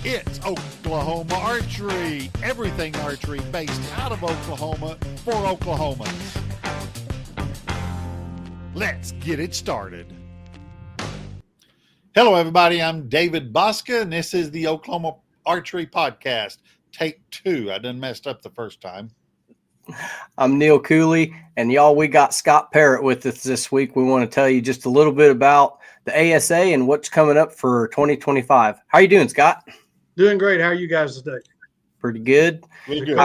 It's Oklahoma Archery. Everything archery based out of Oklahoma for Oklahomans. Let's get it started. Hello, everybody. I'm David Bosca, and this is the Oklahoma Archery Podcast. Take 2. I done messed up the first time. I'm Neil Cooley, and y'all, we got Scott Parrott with us this week. We want to tell you just a little bit about the ASA and what's coming up for 2025. How you doing, Scott? Doing great. How are you guys today? Pretty good. Really good.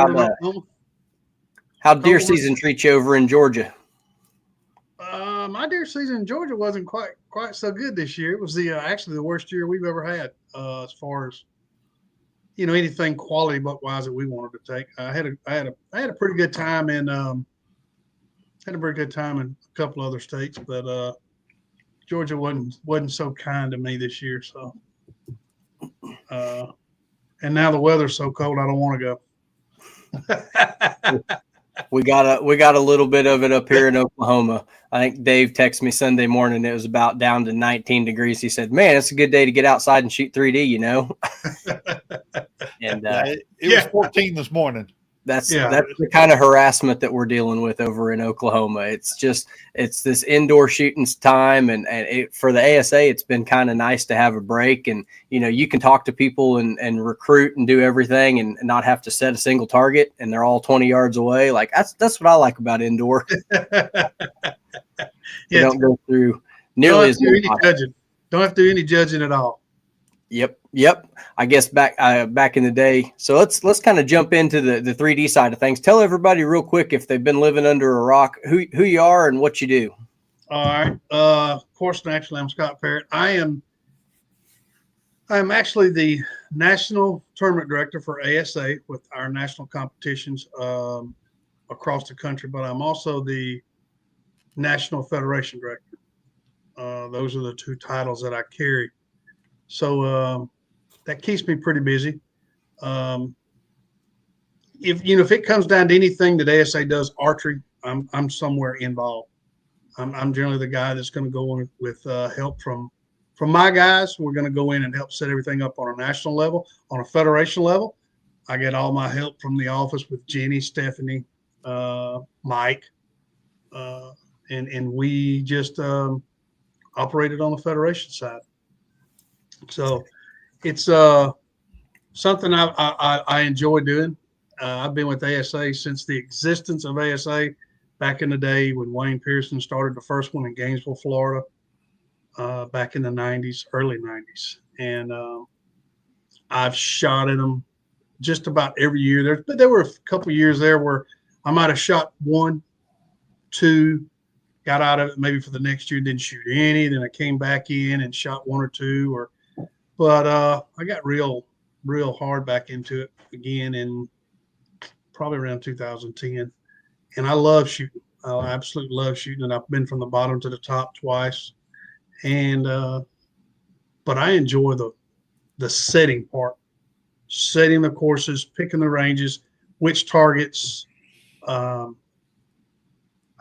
How deer season treat you over in Georgia? My deer season in Georgia wasn't quite so good this year. It was actually the worst year we've ever had as far as anything quality buck wise that we wanted to take. I had a pretty good time in a couple other states, but Georgia wasn't so kind to me this year. So, and now the weather's so cold, I don't want to go. We got a little bit of it up here in Oklahoma. I think Dave texted me Sunday morning. It was about down to 19 degrees. He said, "Man, it's a good day to get outside and shoot 3D." And it was 14 this morning. That's the kind of harassment that we're dealing with over in Oklahoma. It's this indoor shooting time, and for the ASA, it's been kind of nice to have a break, and you can talk to people and recruit and do everything, and not have to set a single target, and they're all 20 yards away. Like that's what I like about indoor. You don't go through nearly as many judging. Don't have to do any judging at all. Yep. I guess back in the day. So let's kind of jump into the 3D side of things. Tell everybody real quick, if they've been living under a rock, who you are and what you do. All right. Of course, naturally, I'm Scott Parrott. I'm actually the national tournament director for ASA with our national competitions across the country, but I'm also the national federation director. Those are the two titles that I carry. So that keeps me pretty busy. If it comes down to anything that ASA does archery, I'm somewhere involved. I'm generally the guy that's going to go in with help from my guys. We're going to go in and help set everything up on a national level. On a federation level, I get all my help from the office with Jenny, Stephanie, Mike, and we just operated on the federation side. So it's something I enjoy doing. I've been with ASA since the existence of ASA back in the day when Wayne Pearson started the first one in Gainesville, Florida, back in the 90s, early 90s. And I've shot at them just about every year. But there were a couple of years there where I might have shot 1, 2, got out of it maybe for the next year, didn't shoot any. Then I came back in and shot 1 or 2 But I got real hard back into it again in probably around 2010. And I love shooting. I absolutely love shooting. And I've been from the bottom to the top twice. And but I enjoy the setting part, setting the courses, picking the ranges, which targets.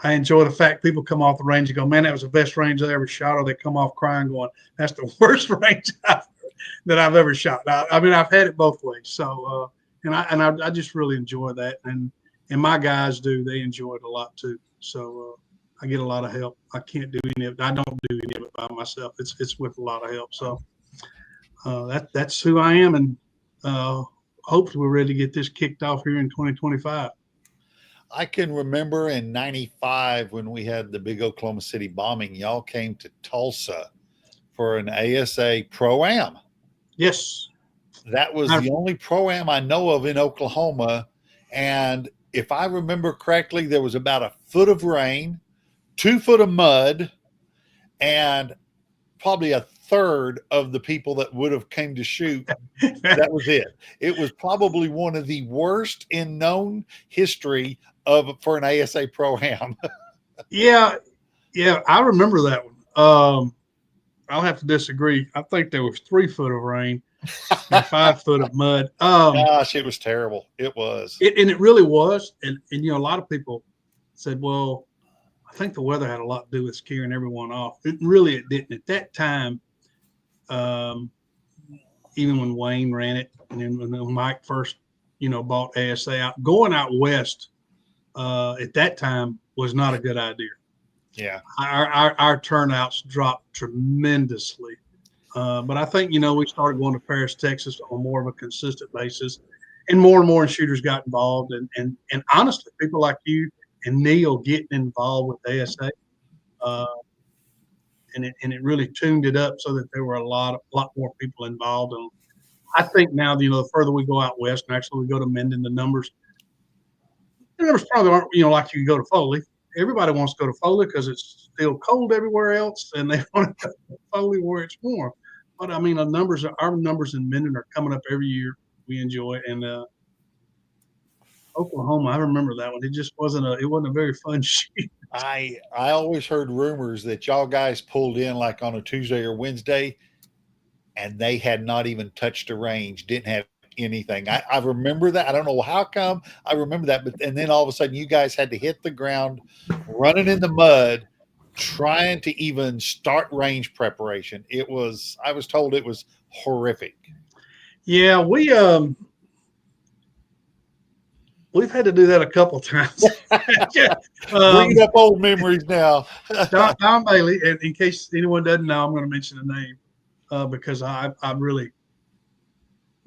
I enjoy the fact people come off the range and go, "Man, that was the best range I ever shot," or they come off crying going, "That's the worst range that I've ever shot." I mean, I've had it both ways. So, and I just really enjoy that, and my guys do. They enjoy it a lot too. So I get a lot of help. I can't do any of it. I don't do any of it by myself. It's with a lot of help. So that's who I am, and hopefully we're ready to get this kicked off here in 2025. I can remember in 95 when we had the big Oklahoma City bombing, y'all came to Tulsa for an ASA Pro-Am. Yes. That was the only Pro-Am I know of in Oklahoma. And if I remember correctly, there was about a foot of rain, 2 foot of mud, and probably a third of the people that would have came to shoot. That was it. It was probably one of the worst in known history for an ASA Pro-Am. Yeah, I remember that one. I'll have to disagree. I think there was 3 foot of rain and 5 foot of mud. Gosh, it was terrible. It was. And it really was. And a lot of people said, well, I think the weather had a lot to do with scaring everyone off. It didn't. At that time, even when Wayne ran it, and then when Mike first, bought ASA out, going out west at that time was not a good idea. Yeah. Our turnouts dropped tremendously. But I think, we started going to Paris, Texas on more of a consistent basis, and more shooters got involved. And honestly, people like you and Neil getting involved with ASA, and it really tuned it up so that there were a lot more people involved. And I think now, the further we go out west, and actually we go to Minden, the numbers probably aren't, like you go to Foley. Everybody wants to go to Foley because it's still cold everywhere else, and they want to go to Foley where it's warm. But I mean, our numbers in Minden are coming up every year. We enjoy it. And Oklahoma, I remember that one. It just wasn't a very fun shoot. I always heard rumors that y'all guys pulled in like on a Tuesday or Wednesday, and they had not even touched a range, didn't have anything. I remember that. I don't know how come I remember that, but and then all of a sudden you guys had to hit the ground, running in the mud, trying to even start range preparation. I was told it was horrific. Yeah, we've had to do that a couple of times. Bringing up old memories now. Don Bailey, and in case anyone doesn't know, I'm going to mention the name because I really.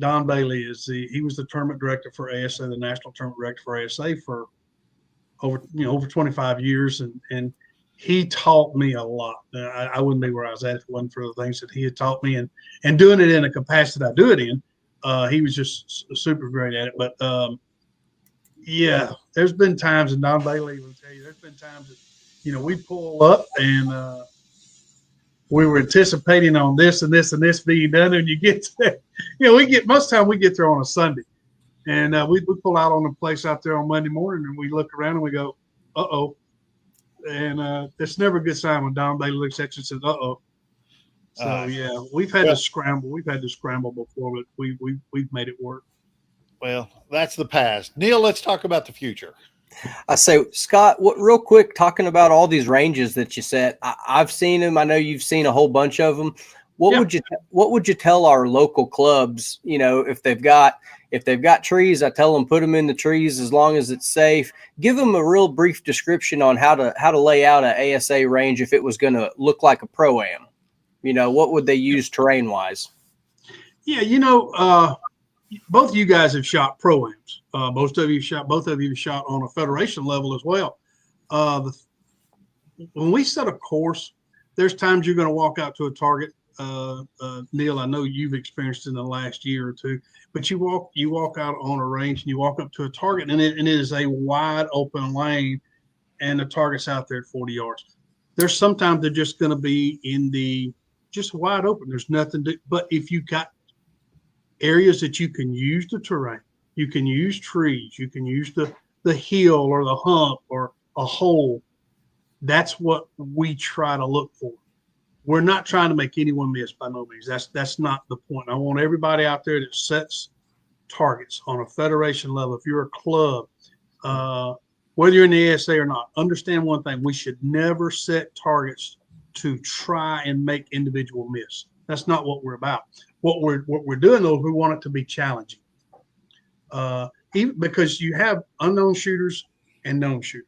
Don Bailey he was the tournament director for ASA, the national tournament director for ASA for over 25 years, and he taught me a lot. I wouldn't be where I was at if it wasn't for the things that he had taught me, and doing it in a capacity I do it in. He was just super great at it. But yeah, there's been times, and Don Bailey will tell you, there's been times that we pull up and we were anticipating on this and this and this being done, and you get there. Most time we get there on a Sunday, and we pull out on the place out there on Monday morning, and we look around and we go, uh-oh. And it's never a good sign when Don Bailey looks at you and says, uh-oh. So, yeah, we've had to scramble. We've had to scramble before, but we've made it work. Well, that's the past. Neil, let's talk about the future. I say, Scott, real quick, talking about all these ranges that you set, I've seen them. I know you've seen a whole bunch of them. What would you tell our local clubs? If they've got trees, I tell them put them in the trees as long as it's safe. Give them a real brief description on how to lay out an ASA range if it was going to look like a pro-am. What would they use terrain wise? Yeah, both of you guys have shot pro-ams. Both of you shot on a federation level as well. When we set a course, there's times you're going to walk out to a target. Neil, I know you've experienced in the last year or two, but you walk out on a range and you walk up to a target, and it is a wide open lane, and the target's out there at 40 yards. There's sometimes they're just going to be just wide open. There's nothing but if you got areas that you can use the terrain, you can use trees, you can use the hill or the hump or a hole. That's what we try to look for. We're not trying to make anyone miss by no means. That's not the point. I want everybody out there that sets targets on a federation level. If you're a club, whether you're in the ASA or not, understand one thing: we should never set targets to try and make individual miss. That's not what we're about. What we're doing though, we want it to be challenging. Even because you have unknown shooters and known shooters.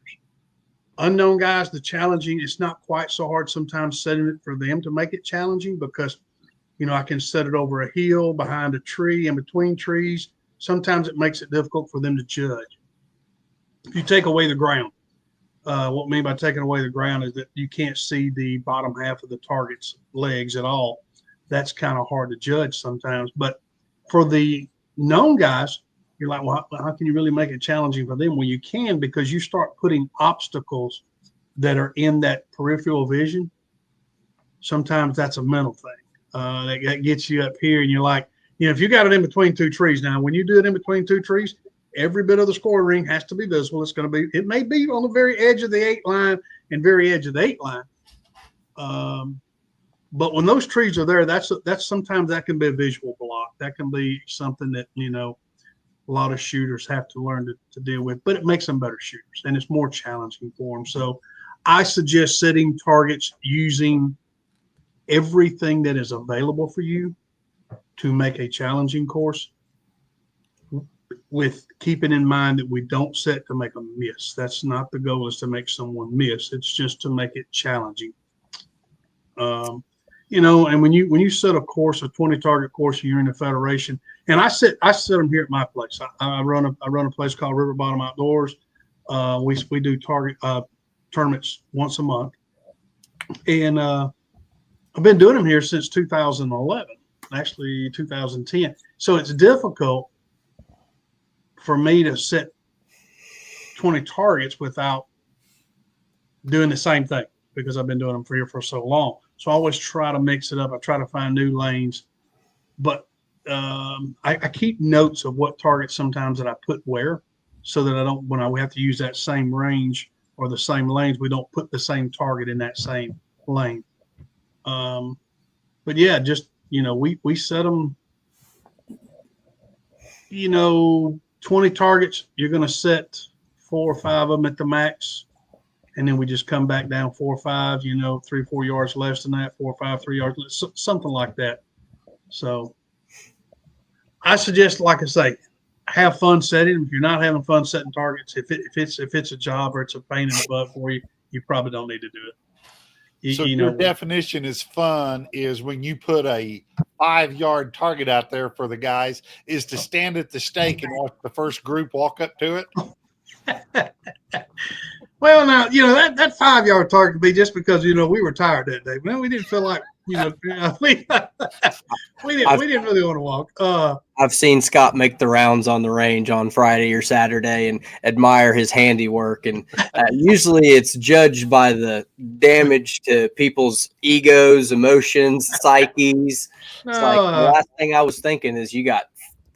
Unknown guys, the challenging, it's not quite so hard sometimes setting it for them to make it challenging because, I can set it over a hill, behind a tree, in between trees. Sometimes it makes it difficult for them to judge. If you take away the ground, what I mean by taking away the ground is that you can't see the bottom half of the target's legs at all. That's kind of hard to judge sometimes. But for the known guys, you're like, well, how can you really make it challenging for them? Well, you can, because you start putting obstacles that are in that peripheral vision. Sometimes that's a mental thing that gets you up here, and you're like, if you got it in between two trees. Now, when you do it in between two trees, every bit of the score ring has to be visible. It may be on the very edge of the 8 line and very edge of the 8 line. But when those trees are there, that's sometimes that can be a visual block. That can be something that, a lot of shooters have to learn to deal with, but it makes them better shooters and it's more challenging for them. So I suggest setting targets using everything that is available for you to make a challenging course, with keeping in mind that we don't set to make a miss. That's not the goal, is to make someone miss. It's just to make it challenging. And when you set a course, a 20 target course, you're in the federation, and I set them here at my place. I run a place called River Bottom Outdoors. We do target tournaments once a month, and I've been doing them here since 2011, actually 2010. So it's difficult for me to set 20 targets without doing the same thing, because I've been doing them for so long. So I always try to mix it up. I try to find new lanes, but I keep notes of what targets sometimes that I put where, so that I don't, when we have to use that same range or the same lanes, we don't put the same target in that same lane. But yeah, just, we set them, 20 targets. You're going to set 4 or 5 of them at the max. And then we just come back down 4 or 5, 3 or 4 yards less than that, 4 or 5, 3 yards, something like that. So I suggest, like I say, have fun setting. If you're not having fun setting targets, if it's a job or it's a pain in the butt for you, you probably don't need to do it. So your definition is fun is when you put a 5-yard target out there for the guys, is to stand at the stake and watch the first group walk up to it. Well, now, that 5-yard target could be just because, we were tired that day. Well, we didn't feel like, we didn't really want to walk. I've seen Scott make the rounds on the range on Friday or Saturday and admire his handiwork. And usually it's judged by the damage to people's egos, emotions, psyches. It's like the last thing I was thinking is you got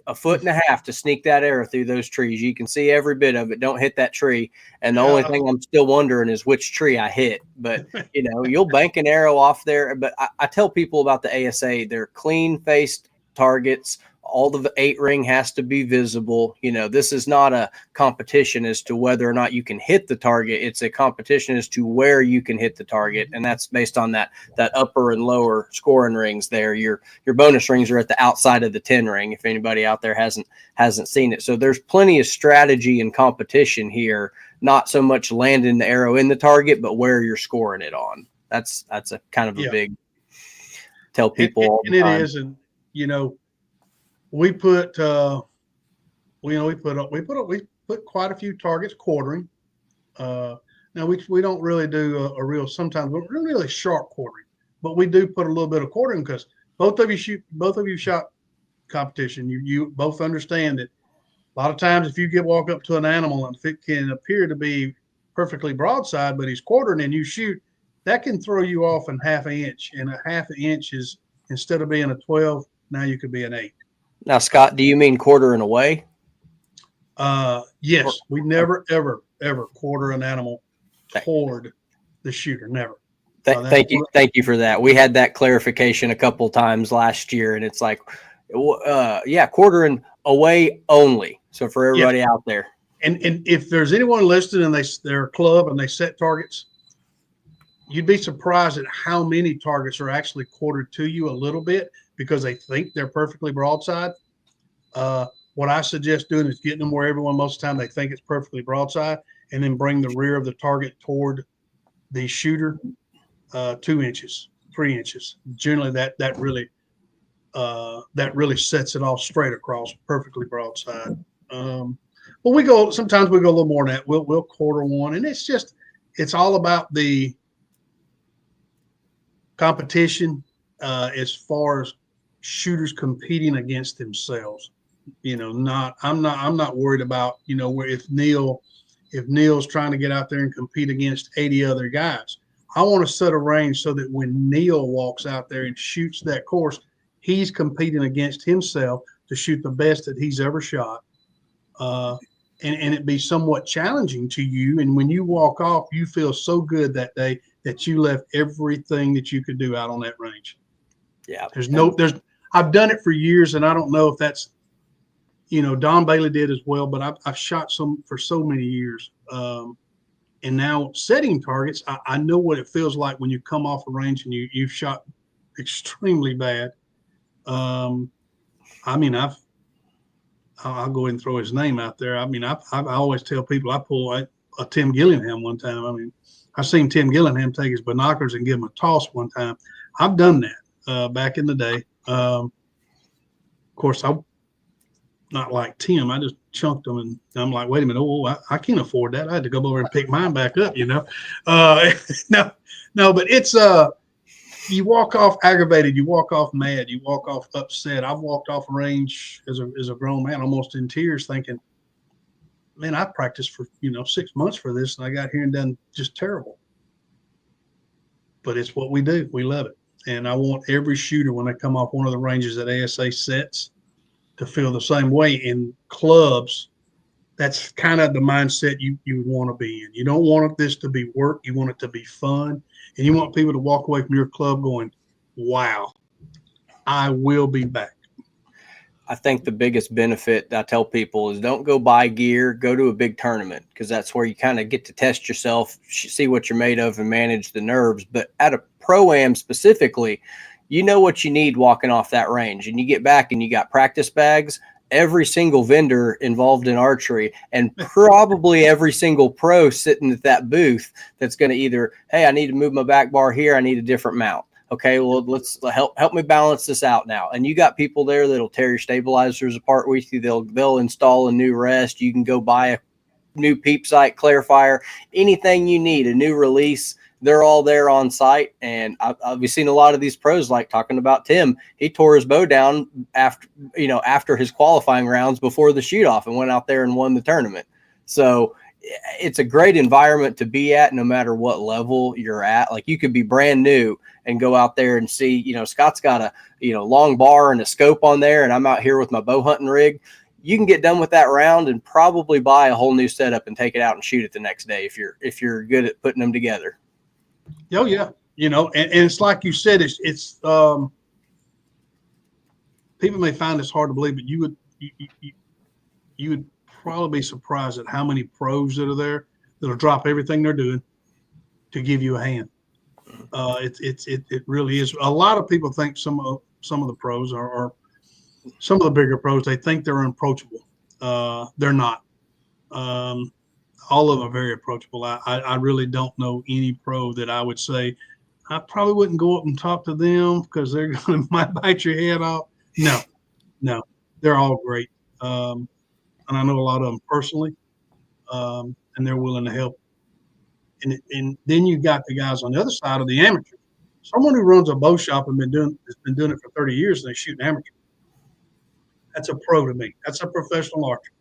1.5 feet to sneak that arrow through those trees. You can see every bit of it. Don't hit that tree. And the only thing I'm still wondering is which tree I hit. But, you'll bank an arrow off there. But I tell people about the ASA, they're clean-faced targets. All the 8-ring has to be visible. This is not a competition as to whether or not you can hit the target. It's a competition as to where you can hit the target. And that's based on that upper and lower scoring rings there. Your bonus rings are at the outside of the 10 ring, if anybody out there hasn't seen it. So there's plenty of strategy and competition here, not so much landing the arrow in the target, but where you're scoring it on. That's a kind of a big tell people all the time. It is. And, we put we put quite a few targets quartering. Now we don't really do a real, sometimes we're really sharp quartering, but we do put a little bit of quartering because both of you shot competition. You both understand that a lot of times if you walk up to an animal and if it can appear to be perfectly broadside, but he's quartering and you shoot, that can throw you off in 1/2 inch. And a 1/2 inch is, instead of being a 12, now you could be an 8. Now, Scott, do you mean quartering away? Yes. We never, ever, ever quarter an animal toward the shooter. Never. Thank you for that. We had that clarification a couple times last year, and it's like, quartering away only. So for everybody out there. And if there's anyone listening and they're a club and they set targets, you'd be surprised at how many targets are actually quartered to you a little bit because they think they're perfectly broadside. What I suggest doing is getting them where everyone, most of the time, they think it's perfectly broadside, and then bring the rear of the target toward the shooter 2 inches, 3 inches. Generally, that really sets it off straight across, perfectly broadside. But sometimes we go a little more than that. We'll quarter one, and it's all about the competition as far as shooters competing against themselves. I'm not worried about, where if Neil's trying to get out there and compete against 80 other guys. I want to set a range so that when Neil walks out there and shoots that course, he's competing against himself to shoot the best that he's ever shot. And it be somewhat challenging to you. And when you walk off, you feel so good that day that you left everything that you could do out on that range. Yeah. I've done it for years, and I don't know if that's, Don Bailey did as well, but I've shot for so many years. And now setting targets, I know what it feels like when you come off a range and you've shot extremely bad. I mean, I'll go ahead and throw his name out there. I mean, I always tell people I pull a Tim Gillingham one time. I mean, I seen Tim Gillingham take his binoculars and give him a toss one time. I've done that back in the day. Of course, I'm not like Tim. I just chunked them, and I'm like, wait a minute, I can't afford that. I had to go over and pick mine back up, you know. No, but it's you walk off aggravated, you walk off mad, you walk off upset. I've walked off a range as a grown man, almost in tears, thinking, man, I practiced for 6 months for this, and I got here and done just terrible. But it's what we do. We love it, and I want every shooter when they come off one of the ranges that ASA sets to feel the same way. In clubs, that's kind of the mindset you want to be in. You don't want this to be work. You want it to be fun. And you want people to walk away from your club going, wow, I will be back. I think the biggest benefit I tell people is don't go buy gear, go to a big tournament, because that's where you kind of get to test yourself, see what you're made of, and manage the nerves. But at a Pro-Am specifically, you know what you need walking off that range, and you get back and you got practice bags. Every single vendor involved in archery and probably every single pro sitting at that booth that's going to either, hey, I need to move my back bar here, I need a different mount. Okay, well, let's help me balance this out now. And you got people there that'll tear your stabilizers apart with you. They'll install a new rest. You can go buy a new peep sight clarifier, anything you need, a new release. They're all there on site. And I've seen a lot of these pros, like talking about Tim. He tore his bow down after his qualifying rounds before the shoot off and went out there and won the tournament. So it's a great environment to be at no matter what level you're at. Like, you could be brand new and go out there and see, Scott's got a, long bar and a scope on there, and I'm out here with my bow hunting rig. You can get done with that round and probably buy a whole new setup and take it out and shoot it the next day if you're good at putting them together. Oh yeah. And it's like you said, it's people may find this hard to believe, but you would probably be surprised at how many pros that are there that'll drop everything they're doing to give you a hand. It really is. A lot of people think some of the pros are some of the bigger pros, they think they're unapproachable. They're not. All of them are very approachable. I really don't know any pro that I would say I probably wouldn't go up and talk to them because they're going to might bite your head off. No, they're all great. And I know a lot of them personally, and they're willing to help. And then you got the guys on the other side of the amateur. Someone who runs a bow shop and has been doing it for 30 years, and they shoot an amateur. That's a pro to me. That's a professional archer.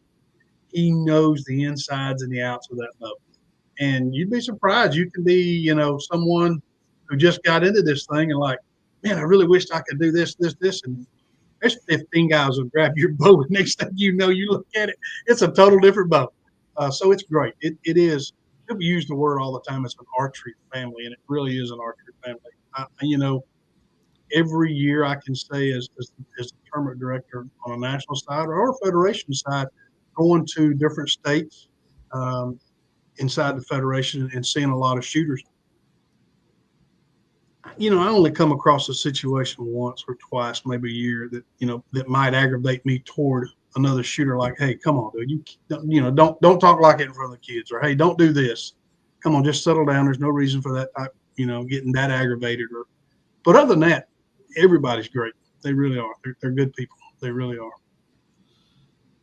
He knows the insides and the outs of that bow. And you'd be surprised. You can be, someone who just got into this thing and like, man, I really wished I could do this. And there's 15 guys who grab your bow. And next thing you know, you look at it, it's a total different bow. So it's great. It is. People use the word all the time. It's an archery family, and it really is an archery family. Every year I can say as the tournament director on a national side or a federation side, going to different states inside the federation and seeing a lot of shooters. I only come across a situation once or twice, maybe a year that might aggravate me toward another shooter. Like, hey, come on, dude, don't talk like it in front of the kids, or hey, don't do this. Come on, just settle down. There's no reason for that type, getting that aggravated. But other than that, everybody's great. They really are. They're good people. They really are.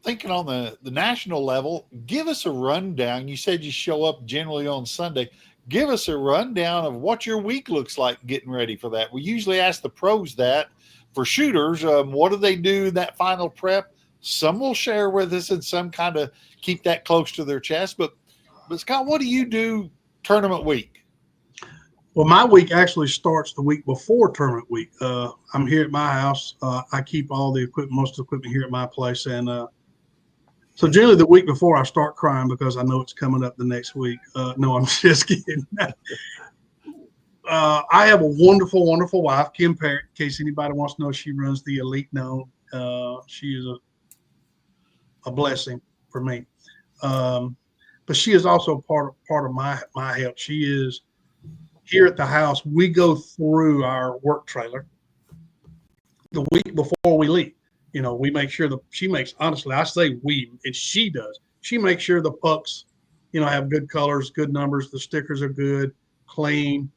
Thinking on the national level, give us a rundown. You said you show up generally on Sunday. Give us a rundown of what your week looks like getting ready for that. We usually ask the pros that. For shooters, what do they do in that final prep? Some will share with us and some kind of keep that close to their chest. But Scott, what do you do tournament week? Well, my week actually starts the week before tournament week. I'm here at my house. I keep all the equipment, most of the equipment here at my place. And so generally the week before I start crying because I know it's coming up the next week. No, I'm just kidding. I have a wonderful, wonderful wife, Kim Parrott. In case anybody wants to know, she runs the Elite Known. She is a blessing for me. But she is also part of my help. She is here at the house. We go through our work trailer the week before we leave. we make sure she makes, honestly, I say we, and she does. She makes sure the pucks, have good colors, good numbers. The stickers are good, clean.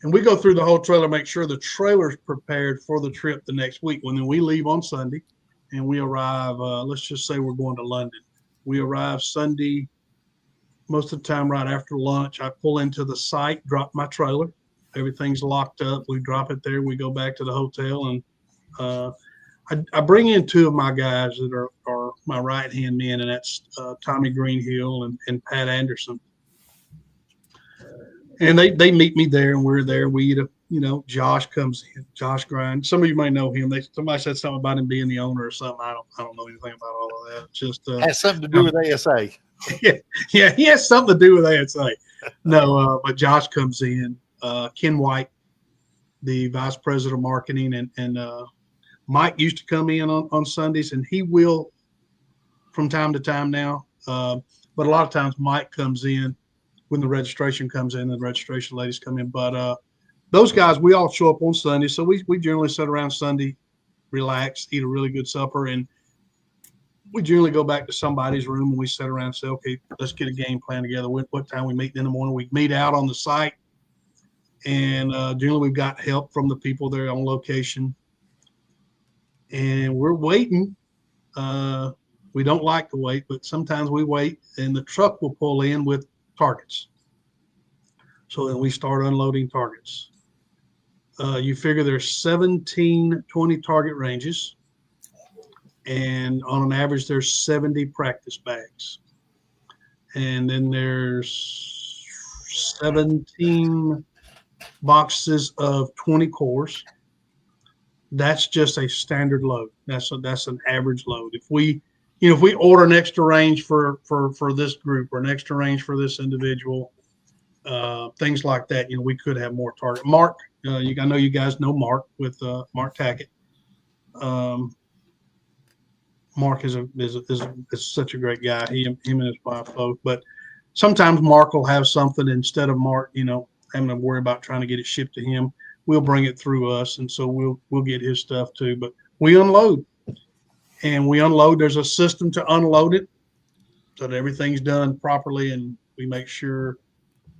And we go through the whole trailer, make sure the trailer's prepared for the trip the next week. When we leave on Sunday and we arrive, let's just say we're going to London. We arrive Sunday, most of the time right after lunch. I pull into the site, drop my trailer. Everything's locked up. We drop it there. We go back to the hotel, and I bring in two of my guys that are my right-hand men, and that's Tommy Greenhill and Pat Anderson. And they meet me there, and we're there. We eat Josh comes in. Josh Grind. Some of you may know him. Somebody said something about him being the owner or something. I don't know anything about all of that. Just has something to do with ASA. Yeah, he has something to do with ASA. No, but Josh comes in. Ken White, the vice president of marketing, and Mike used to come in on Sundays, and he will from time to time now. But a lot of times Mike comes in when the registration comes in, the registration ladies come in. But those guys, we all show up on Sunday. So we generally sit around Sunday, relax, eat a really good supper, and we generally go back to somebody's room and we sit around and say, okay, let's get a game plan together. What time we meet in the morning? We meet out on the site, and generally we've got help from the people there on location. And we're waiting. We don't like to wait, but sometimes we wait, and the truck will pull in with targets. So then we start unloading targets. You figure there's 17, 20 target ranges, and on an average, there's 70 practice bags. And then there's 17 boxes of 20 cores. That's just a standard load. That's an average load. If we order an extra range for this group or an extra range for this individual, things like that, we could have more target. Mark, I know you guys know Mark with Mark Tackett. Mark is such a great guy. Him and his wife both. But sometimes Mark will have something, instead of Mark, having to worry about trying to get it shipped to him, we'll bring it through us, and so we'll get his stuff too. But we unload, and there's a system to unload it so that everything's done properly, and we make sure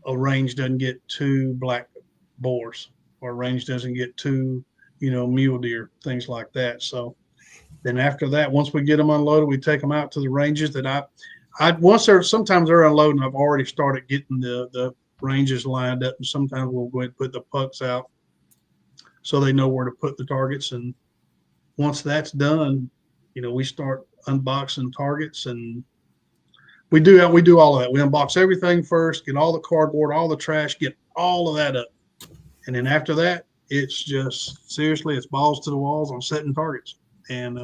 a range doesn't get two black boars, or a range doesn't get two mule deer, things like that. So then after that, once we get them unloaded, we take them out to the ranges that sometimes they're unloading, I've already started getting the ranges lined up, and sometimes we'll go ahead and put the pucks out so they know where to put the targets. And once that's done, we start unboxing targets, and we do all of that. We unbox everything first, get all the cardboard, all the trash, get all of that up. And then after that, it's just seriously, it's balls to the walls on setting targets. And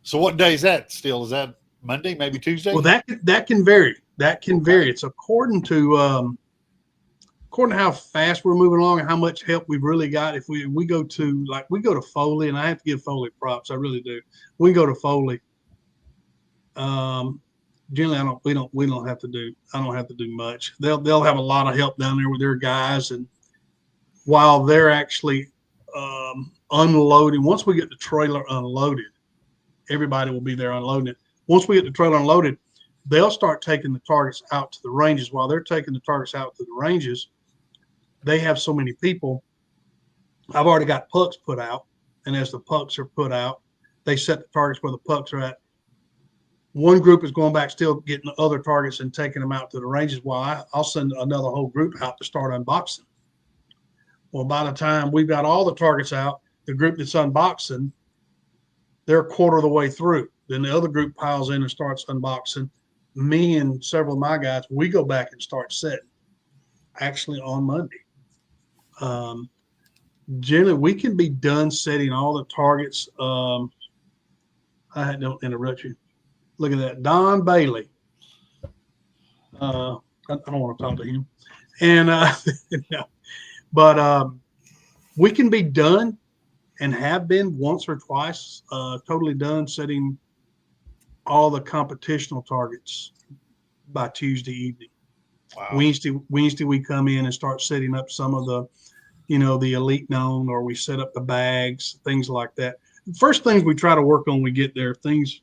so what day is that still? Is that Monday, maybe Tuesday? Well, that can vary. It's according to how fast we're moving along and how much help we've really got. If we go to Foley, and I have to give Foley props, I really do. We go to Foley. Generally, I don't have to do much. They'll have a lot of help down there with their guys, and while they're actually unloading, once we get the trailer unloaded, everybody will be there unloading it. Once we get the trailer unloaded, they'll start taking the targets out to the ranges. While they're taking the targets out to the ranges, they have so many people. I've already got pucks put out, and as the pucks are put out, they set the targets where the pucks are at. One group is going back, still getting the other targets and taking them out to the ranges, while I'll send another whole group out to start unboxing. Well, by the time we've got all the targets out, the group that's unboxing, they're a quarter of the way through. Then the other group piles in and starts unboxing. Me and several of my guys, we go back and start setting, actually on Monday. Generally, we can be done setting all the targets. I don't interrupt you. Look at that. Don Bailey. I don't want to talk to him. And no. But we can be done, and have been once or twice, totally done setting all the competitional targets by Tuesday evening. Wow. Wednesday we come in and start setting up some of the, the elite known, or we set up the bags, things like that. first things we try to work on when we get there, things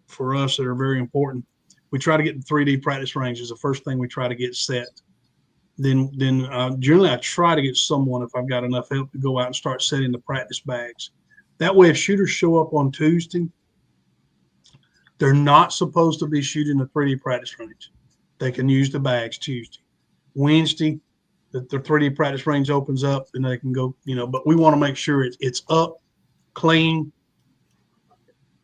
for us that are very important. We try to get the 3D practice ranges. The first thing we try to get set. Then generally I try to get someone, if I've got enough help, to go out and start setting the practice bags. That way, if shooters show up on Tuesday, they're not supposed to be shooting the 3D practice range. They can use the bags Tuesday. Wednesday, the 3D practice range opens up and they can go, but we want to make sure it's up, clean,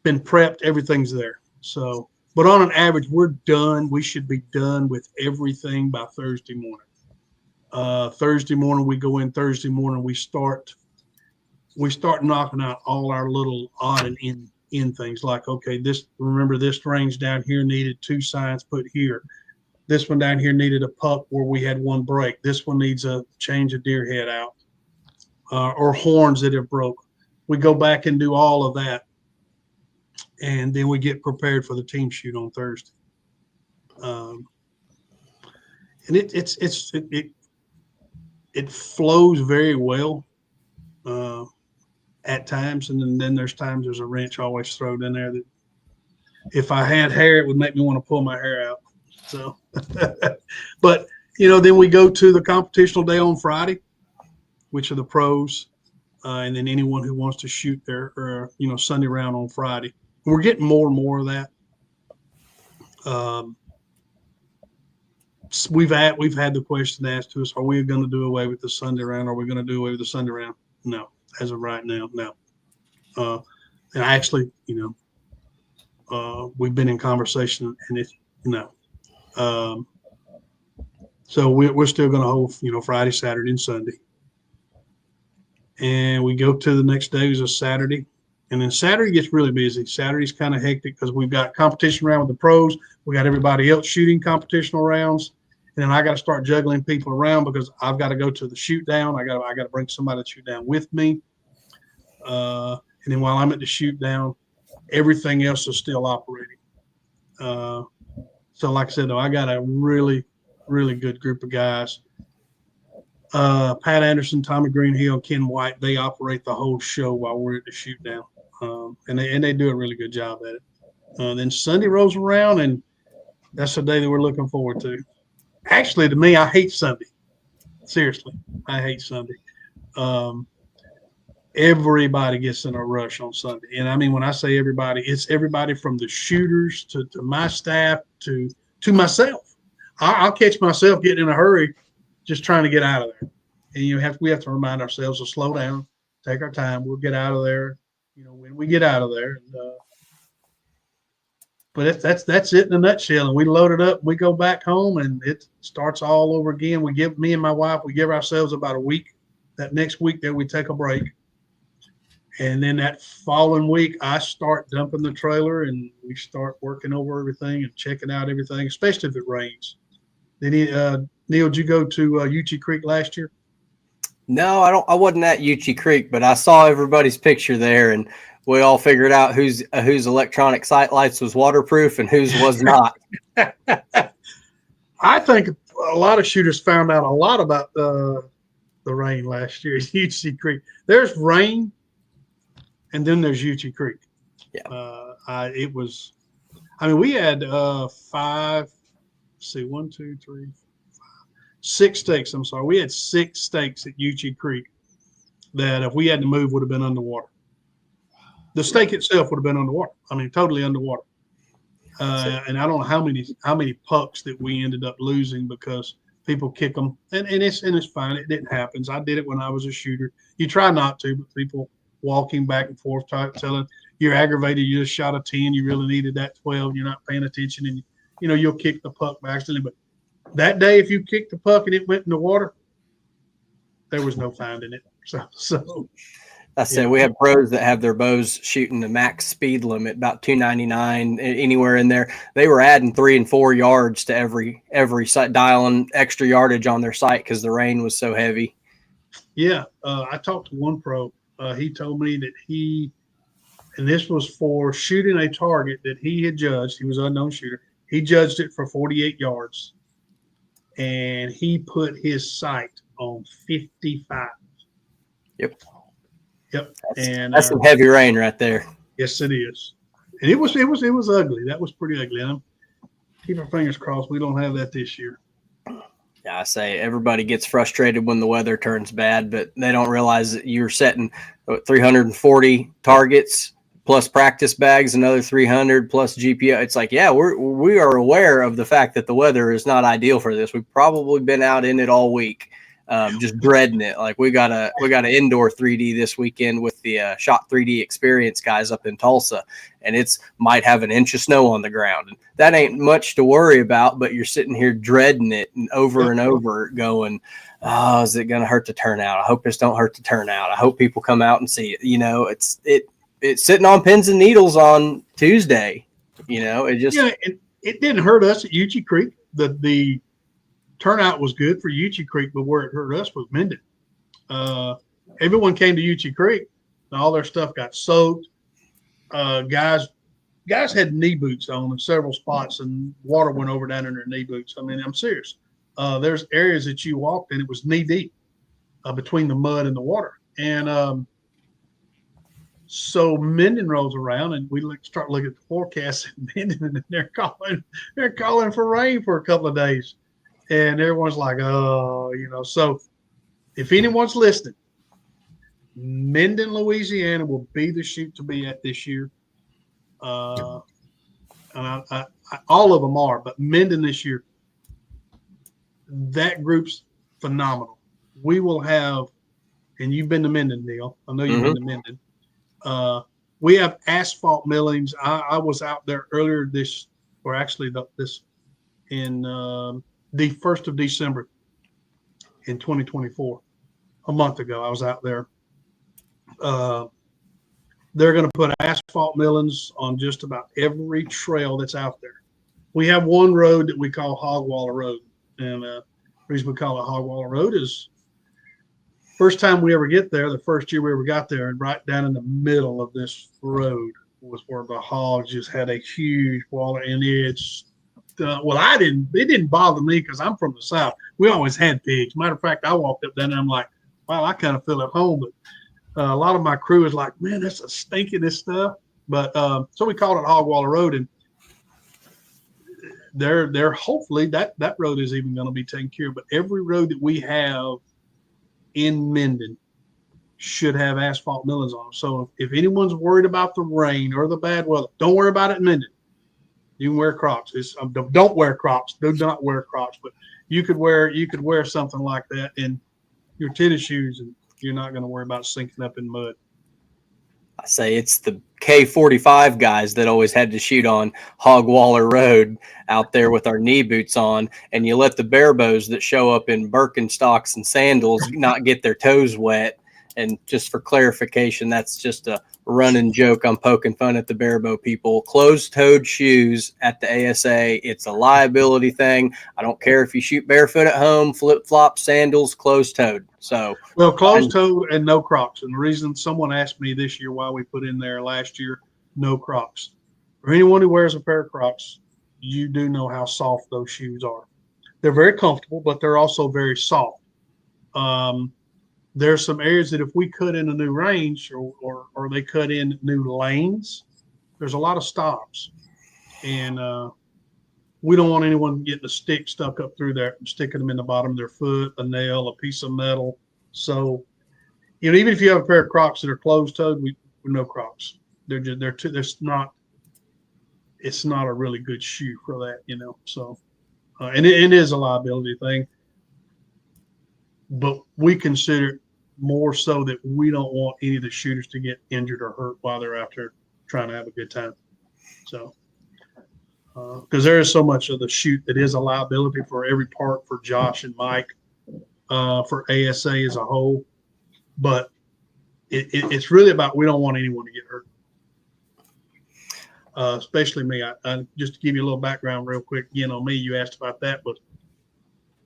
been prepped, everything's there. So, but on an average, we're done. We should be done with everything by Thursday morning. Thursday morning, we go in Thursday morning, we start knocking out all our little odd and in things like, okay, remember this range down here needed 2 signs put here. This one down here needed a puck where we had 1 break. This one needs a change of deer head out or horns that have broke. We go back and do all of that. And then we get prepared for the team shoot on Thursday. And it flows very well at times. And then there's times there's a wrench always thrown in there that if I had hair, it would make me want to pull my hair out. So, but, then we go to the competitional day on Friday, which are the pros, and then anyone who wants to shoot their, Sunday round on Friday. We're getting more and more of that. We've had the question asked to us: are we going to do away with the Sunday round? Are we going to do away with the Sunday round? No, as of right now, no. And actually, we've been in conversation, and it's no. So we're still going to hold, Friday, Saturday, and Sunday. And we go to the next day is a Saturday. And then Saturday gets really busy. Saturday's kind of hectic because we've got competition round with the pros. We got everybody else shooting competitional rounds. And then I got to start juggling people around because I've got to go to the shoot down. I got to bring somebody to shoot down with me. And then while I'm at the shoot down, everything else is still operating. So like I said, though, I got a really, really good group of guys. Pat Anderson, Tommy Greenhill, Ken White, they operate the whole show while we're at the shoot down. And they do a really good job at it. Then Sunday rolls around, and that's the day that we're looking forward to. Actually, to me, I hate Sunday. Seriously, I hate Sunday. Everybody gets in a rush on Sunday. And I mean, when I say everybody, it's everybody from the shooters to my staff to myself. I'll catch myself getting in a hurry just trying to get out of there. And we have to remind ourselves to slow down, take our time. We'll get out of there, when we get out of there. But that's it in a nutshell. And we load it up. We go back home, and it starts all over again. Me and my wife, we give ourselves about a week. That next week, then we take a break. And then that following week, I start dumping the trailer, and we start working over everything and checking out everything, especially if it rains. Then Neil, did you go to Uchee Creek last year? No, I wasn't at Uchee Creek, but I saw everybody's picture there, and we all figured out whose electronic sight lights was waterproof and whose was not. I think a lot of shooters found out a lot about the rain last year at Uchee Creek. There's rain, and then there's Uchee Creek. Yeah. We had 6 stakes. I'm sorry. We had 6 stakes at Uchee Creek that if we had to move would have been underwater. The stake itself would have been underwater. I mean, totally underwater. And I don't know how many pucks that we ended up losing because people kick them, and it's fine. It happens. I did it when I was a shooter. You try not to, but people walking back and forth telling you're aggravated. You just shot a 10. You really needed that 12. You're not paying attention, and you'll kick the puck by accident. But that day, if you kicked the puck and it went in the water, there was no finding it. So I said we have pros that have their bows shooting the max speed limit, about 299, anywhere in there. They were adding 3 and 4 yards to every sight, dialing extra yardage on their sight because the rain was so heavy. Yeah, I talked to one pro. He told me that and this was for shooting a target that he had judged. He was an unknown shooter. He judged it for 48 yards. And he put his sight on 55. Yep. Yep. That's some heavy rain right there. Yes, it is. And it was ugly. That was pretty ugly. And keep our fingers crossed we don't have that this year. Yeah, I say everybody gets frustrated when the weather turns bad, but they don't realize that you're setting 340 targets plus practice bags, another 300 plus GPO. It's like, yeah, we are aware of the fact that the weather is not ideal for this. We've probably been out in it all week, just dreading it. Like we got an indoor 3D this weekend with the Shot 3D Experience guys up in Tulsa, and it's might have an inch of snow on the ground. And that ain't much to worry about, but you're sitting here dreading it and over going, oh, is it going to hurt the turnout? I hope this don't hurt the turnout. I hope people come out and see it. You know, it's sitting on pins and needles on Tuesday. You know, it didn't hurt us at Uchee Creek. The turnout was good for Uchee Creek, but where it hurt us was Minden. Everyone came to Uchee Creek, and all their stuff got soaked. Guys had knee boots on in several spots, and water went over down in their knee boots. I mean, I'm serious. There's areas that you walked in, it was knee deep between the mud and the water. And so Minden rolls around, and we start looking at the forecast in Minden, and they're calling for rain for a couple of days. And everyone's like, oh, you know. So if anyone's listening, Minden, Louisiana will be the shoot to be at this year. And all of them are, but Minden this year, that group's phenomenal. We will have, and you've been to Minden, Neil. I know you've been to Minden. We have asphalt millings. I was out there earlier the 1st of December in 2024. A month ago, I was out there. They're going to put asphalt millings on just about every trail that's out there. We have one road that we call Hogwaller Road. And the reason we call it Hogwaller Road is first time we ever get there, the first year we ever got there, and right down in the middle of this road was where the hogs just had a huge waller. And it's, it didn't bother me because I'm from the South. We always had pigs. Matter of fact, I walked up there and I'm like, wow, I kind of feel at home. But a lot of my crew is like, man, that's a stinking stuff. But so we called it Hogwaller Road, and they're hopefully that road is even going to be taken care of. But every road that we have in Minden should have asphalt millings on them. So if anyone's worried about the rain or the bad weather, don't worry about it in Minden. You can wear Crocs. Don't wear Crocs. Do not wear Crocs. But you could wear something like that in your tennis shoes, and you're not going to worry about sinking up in mud. I say it's the K45 guys that always had to shoot on Hogwaller Road out there with our knee boots on, and you let the barebows that show up in Birkenstocks and sandals not get their toes wet. And just for clarification, that's just a running joke. I'm poking fun at the barebow people. Closed-toed shoes at the ASA, it's a liability thing. I don't care if you shoot barefoot at home, flip-flops, sandals, closed-toed. So, well, closed-toed and no Crocs. And the reason someone asked me this year why we put in there last year, no Crocs. For anyone who wears a pair of Crocs, you do know how soft those shoes are. They're very comfortable, but they're also very soft. There's some areas that if we cut in a new range or they cut in new lanes, there's a lot of stops. And we don't want anyone getting a stick stuck up through there and sticking them in the bottom of their foot, a nail, a piece of metal. So, you know, even if you have a pair of Crocs that are closed-toed, we no Crocs. It's not a really good shoe for that, you know. So, and it is a liability thing. But we consider it more so that we don't want any of the shooters to get injured or hurt while they're out there trying to have a good time. So, because there is so much of the shoot that is a liability for every part for Josh and Mike, for ASA as a whole. But it's really about we don't want anyone to get hurt, especially me. I just to give you a little background real quick. You know, me, you asked about that, but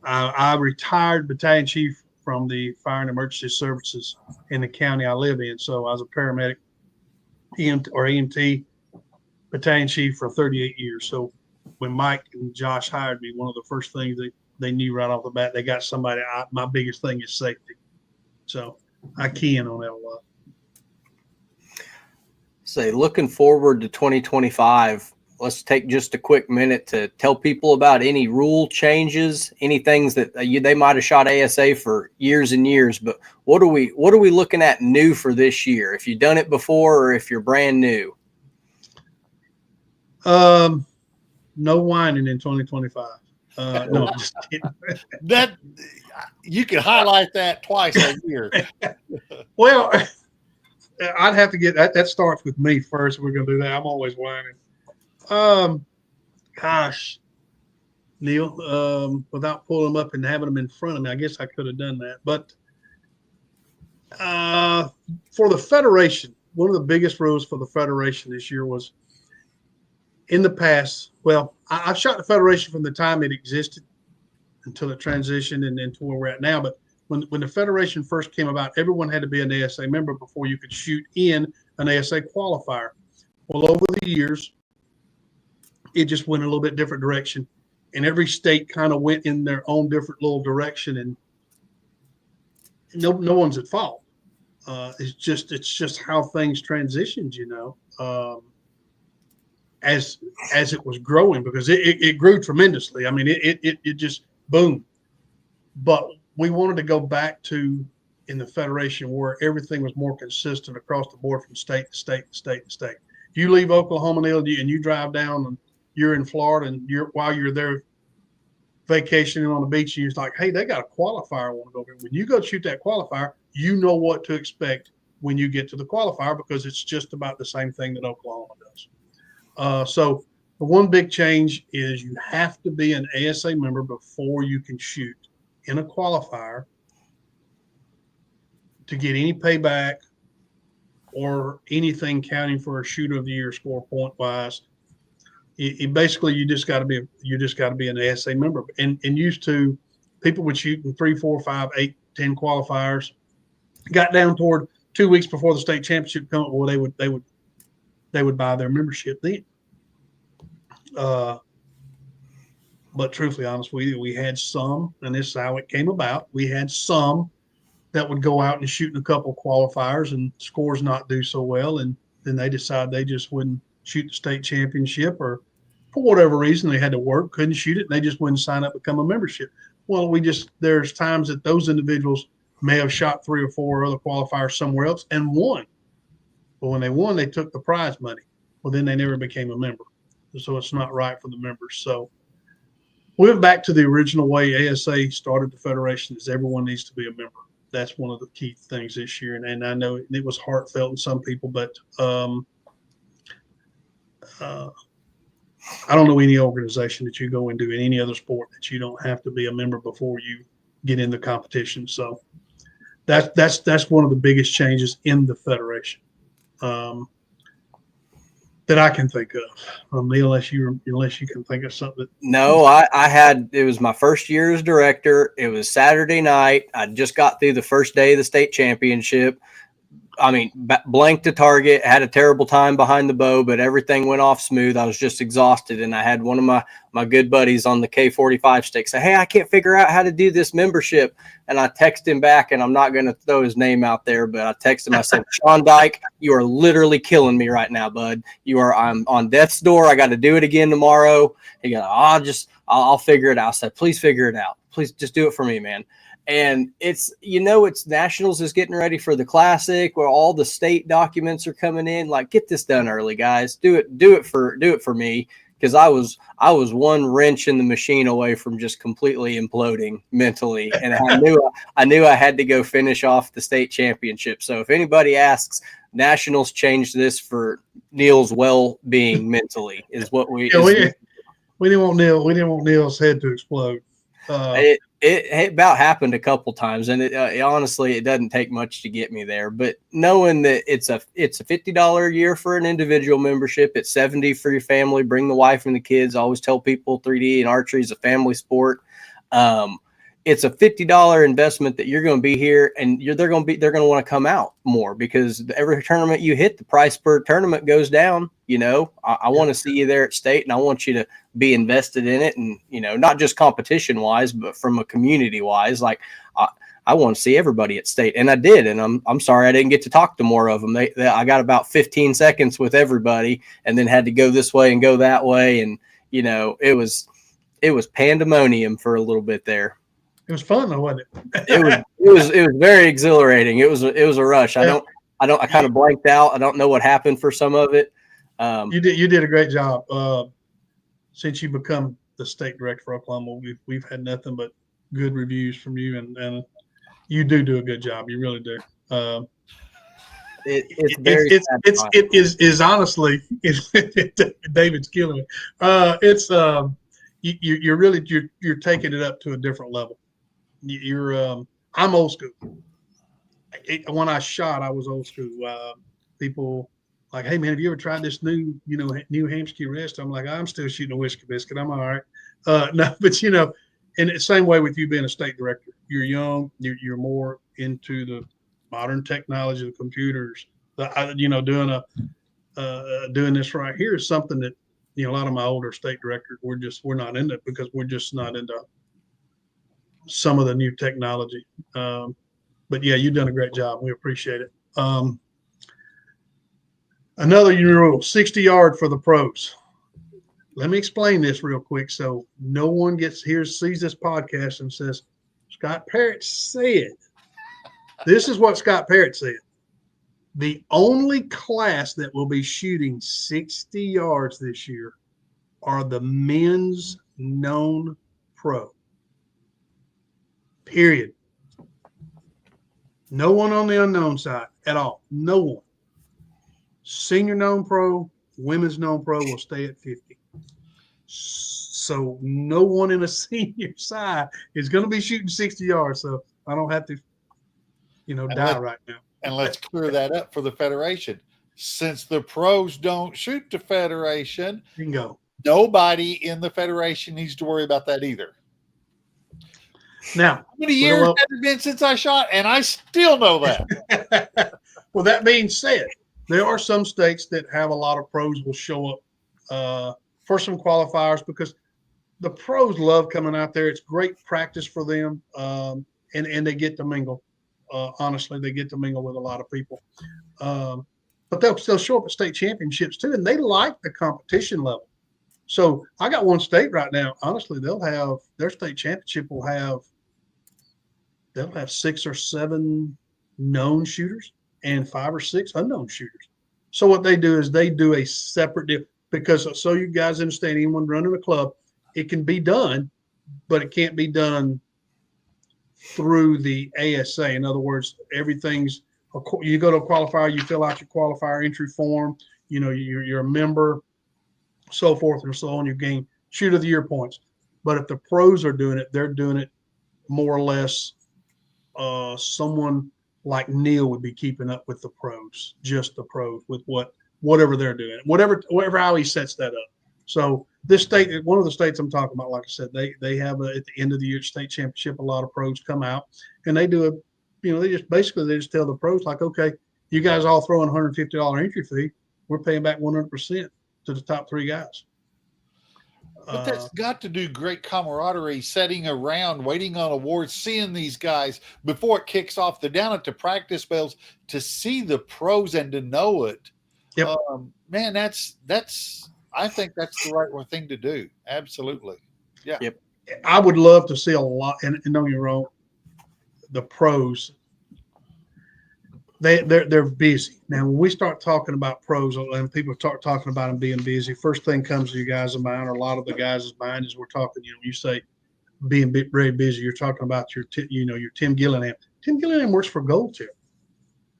I retired battalion chief from the Fire and Emergency Services in the county I live in. So I was a paramedic, EMT battalion chief for 38 years. So when Mike and Josh hired me, one of the first things they knew right off the bat, they got somebody. My biggest thing is safety. So I key in on that a lot. say, looking forward to 2025, let's take just a quick minute to tell people about any rule changes, any things that they might have shot ASA for years and years, but what are we looking at new for this year? If you've done it before or if you're brand new. No whining in 2025. No, I'm just kidding. That you can highlight that twice a year. Well, I'd have to get that. That starts with me first. We're going to do that. I'm always whining. Gosh, Neil, without pulling them up and having them in front of me, I guess I could have done that. But for the Federation, one of the biggest rules for the Federation this year was in the past. Well, I've shot the Federation from the time it existed until it transitioned and then to where we're at now. But when the Federation first came about, everyone had to be an ASA member before you could shoot in an ASA qualifier. Well, over the years, it just went a little bit different direction. And every state kind of went in their own different little direction. And no one's at fault. It's just how things transitioned, as it was growing, because it grew tremendously. I mean, it just boomed. But we wanted to go back to in the Federation where everything was more consistent across the board from state to state to state to state. If you leave Oklahoma, Neil, and you drive down and you're in Florida, and while you're there vacationing on the beach, and you're like, hey, they got a qualifier I want to go over. When you go shoot that qualifier, you know what to expect when you get to the qualifier, because it's just about the same thing that Oklahoma does. So the one big change is you have to be an ASA member before you can shoot in a qualifier to get any payback or anything counting for a shooter of the year score point wise. Basically you just got to be an ASA member. And used to, people would shoot in 3, 4, 5, 8, 10 qualifiers. Got down toward 2 weeks before the state championship come up, well, they would buy their membership then. But truthfully, honest with you, we had some, and this is how it came about. We had some that would go out and shoot in a couple of qualifiers and scores not do so well, and then they decide they just wouldn't shoot the state championship, or for whatever reason they had to work, couldn't shoot it, and they just wouldn't sign up, become a membership. Well, there's times that those individuals may have shot 3 or 4 other qualifiers somewhere else and won. But when they won, they took the prize money. Well, then they never became a member. So it's not right for the members. So we went back to the original way ASA started the Federation, is everyone needs to be a member. That's one of the key things this year. And I know it was heartfelt in some people, but I don't know any organization that you go into in any other sport that you don't have to be a member before you get in the competition. So that's one of the biggest changes in the Federation that I can think of. Neil, unless you can think of something. No, it was my first year as director. It was Saturday night. I just got through the first day of the state championship. I mean, blanked the target, had a terrible time behind the bow, but everything went off smooth. I was just exhausted. And I had one of my good buddies on the K45 stick say, hey, I can't figure out how to do this membership. And I text him back, and I'm not going to throw his name out there, but I texted him. I said, Sean Dyke, you are literally killing me right now, bud. I'm on death's door. I got to do it again tomorrow. He goes, I'll figure it out. I said, please figure it out. Please just do it for me, man. And it's Nationals is getting ready for the Classic where all the state documents are coming in. Like, get this done early, guys. Do it for me, because I was one wrench in the machine away from just completely imploding mentally, and I knew I had to go finish off the state championship. So if anybody asks, Nationals changed this for Neil's well-being mentally is what we. Yeah, we didn't want Neil's head to explode. It about happened a couple times, and it honestly, it doesn't take much to get me there. But knowing that it's a $50 a year for an individual membership, it's $70 for your family. Bring the wife and the kids. I always tell people 3D and archery is a family sport. It's a $50 investment that you're going to be here, and they're going to want to come out more, because every tournament you hit, the price per tournament goes down. I want to see you there at state, and I want you to be invested in it, and not just competition wise, but from a community wise. Like I want to see everybody at state. And I did. And I'm sorry I didn't get to talk to more of them. I got about 15 seconds with everybody and then had to go this way and go that way. And, you know, it was pandemonium for a little bit there. It was fun though, wasn't it? It was very exhilarating. It was a rush. I kind of blanked out. I don't know what happened for some of it. You did a great job. Since you become the state director for Oklahoma, we've had nothing but good reviews from you, and you do a good job. You really do. It is honestly David's killing me. You're taking it up to a different level. I'm old school. When I shot, I was old school. People like, hey man, have you ever tried this new Hampshire wrist? I'm like, I'm still shooting a whiskey biscuit. I'm all right. No, but and the same way with you being a state director, you're young, you're more into the modern technology, the computers. Doing this right here is something that a lot of my older state directors we're not into it because we're just not into some of the new technology. But yeah, you've done a great job. We appreciate it. Another rule: 60 yard for the pros. Let me explain this real quick so no one sees this podcast and says, Scott Parrott said. This is what Scott Parrott said. The only class that will be shooting 60 yards this year are the men's known pro. Period. No one on the unknown side at all. No one. Senior known pro, women's known pro will stay at 50. So no one in a senior side is going to be shooting 60 yards. So I don't have to, die right now. And let's clear that up for the Federation. Since the pros don't shoot the Federation, bingo. Nobody in the Federation needs to worry about that either. Now, how many years has it been since I shot, and I still know that. Well, that being said, there are some states that have a lot of pros will show up for some qualifiers because the pros love coming out there. It's great practice for them, and they get to mingle. Honestly, they get to mingle with a lot of people. But they'll still show up at state championships too, and they like the competition level. So I got one state right now. Honestly, they'll have their state championship they'll have 6 or 7 known shooters and 5 or 6 unknown shooters. So what they do is they do a separate deal because so you guys understand, anyone running a club, it can be done, but it can't be done through the ASA. In other words, everything's you go to a qualifier, you fill out your qualifier entry form, you're a member, so forth and so on. You gain shoot of the year points. But if the pros are doing it, they're doing it more or less. Someone like Neil would be keeping up with the pros, just the pros, with whatever they're doing, whatever how he sets that up. So this state, one of the states I'm talking about, like I said, they have at the end of the year state championship, a lot of pros come out and they do they just tell the pros like, okay, you guys all throw in $150 entry fee. We're paying back 100% to the top 3 guys. But that's got to do great camaraderie, sitting around, waiting on awards, seeing these guys before it kicks off. They're down at the practice fields to see the pros and to know it. Yep. Man, I think that's the right thing to do. Absolutely. Yeah. Yep. I would love to see a lot, and don't get me wrong, the pros, they're busy. Now, when we start talking about pros and people start talking about them being busy, first thing comes to you guys' mind, or a lot of the guys' mind, is we're talking, you say being very busy, you're talking about your Tim Gillingham. Tim Gillingham works for Gold Tip.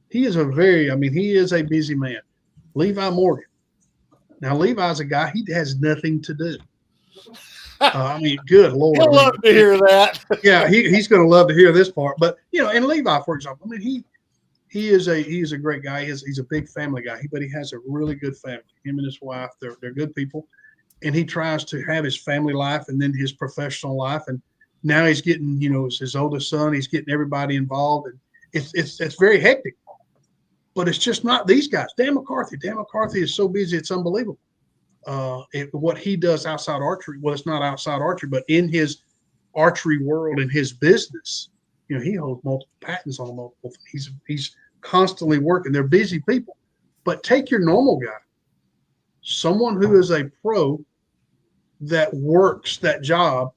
He is he is a busy man. Levi Morgan. Now, Levi's a guy, he has nothing to do. Good Lord. He'll love to hear that. Yeah, he's going to love to hear this part. But, and Levi, for example, he is a great guy. He's a big family guy, but he has a really good family. Him and his wife, they're good people. And he tries to have his family life and then his professional life. And now he's getting, his oldest son, he's getting everybody involved. And it's very hectic. But it's just not these guys. Dan McCarthy is so busy, it's unbelievable. What he does outside archery, well, it's not outside archery, but in his archery world, in his business, he holds multiple patents on multiple things. He's constantly working. They're busy people. But take your normal guy, someone who is a pro that works that job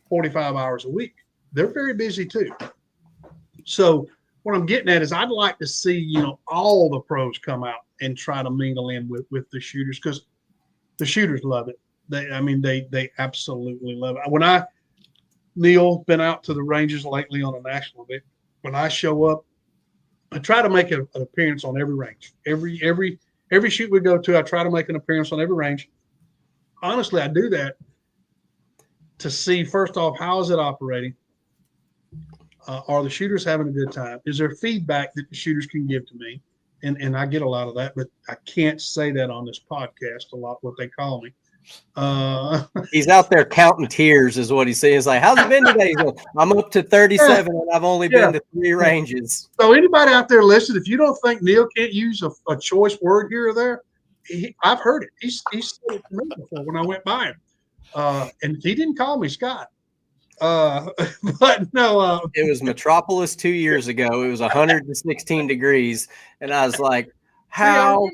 45 hours a week. They're very busy too. So what I'm getting at is I'd like to see, all the pros come out and try to mingle in with the shooters, because the shooters love it. They absolutely love it. Neil, been out to the ranges lately on a national event. When I show up, I try to make an appearance on every range. Every shoot we go to, I try to make an appearance on every range. Honestly, I do that to see, first off, how is it operating? Are the shooters having a good time? Is there feedback that the shooters can give to me? And I get a lot of that, but I can't say that on this podcast a lot, what they call me. He's out there counting tears is what he's saying. He's like, how's it been today? He's like, I'm up to 37 and I've only been to 3 ranges. So anybody out there listening, if you don't think Neil can't use a choice word here or there, I've heard it. He said it to me before when I went by him. And he didn't call me Scott. But no. It was Metropolis 2 years ago. It was 116 degrees. And I was like, how?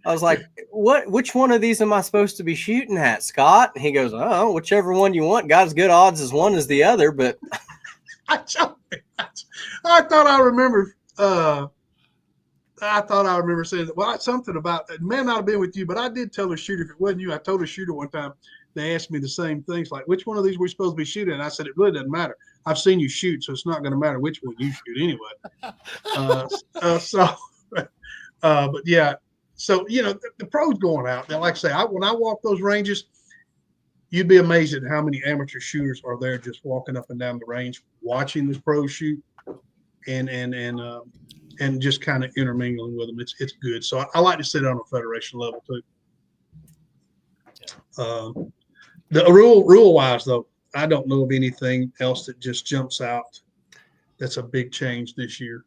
I was like, which one of these am I supposed to be shooting at, Scott? And he goes, oh, whichever one you want. Got as good odds as one as the other, but I thought I remember saying that. Well, something about that. May not have been with you, but I did tell a shooter, if it wasn't you, I told a shooter one time, they asked me the same things, like, which one of these we're supposed to be shooting? And I said, it really doesn't matter. I've seen you shoot, so it's not going to matter which one you shoot anyway. But yeah. So, the pros going out there, like I say, when I walk those ranges, you'd be amazed at how many amateur shooters are there just walking up and down the range, watching the pros shoot and just kind of intermingling with them. It's good. So I like to sit on a federation level too. The rule wise though, I don't know of anything else that just jumps out. That's a big change this year.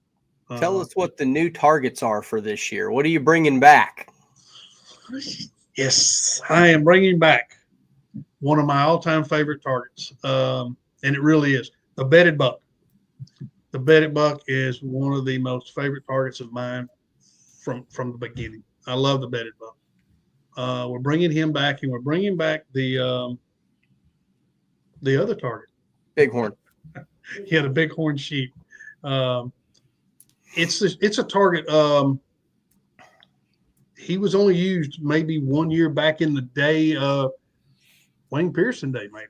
Tell us what the new targets are for this year. What are you bringing back? Yes, I am bringing back one of my all-time favorite targets, and it really is the bedded buck. The bedded buck is one of the most favorite targets of mine from the beginning. I love the bedded buck. We're bringing him back, and we're bringing back the other target, bighorn. Yeah, the bighorn sheep. It's a target. He was only used maybe 1 year back in the day, Wayne Pearson day, maybe.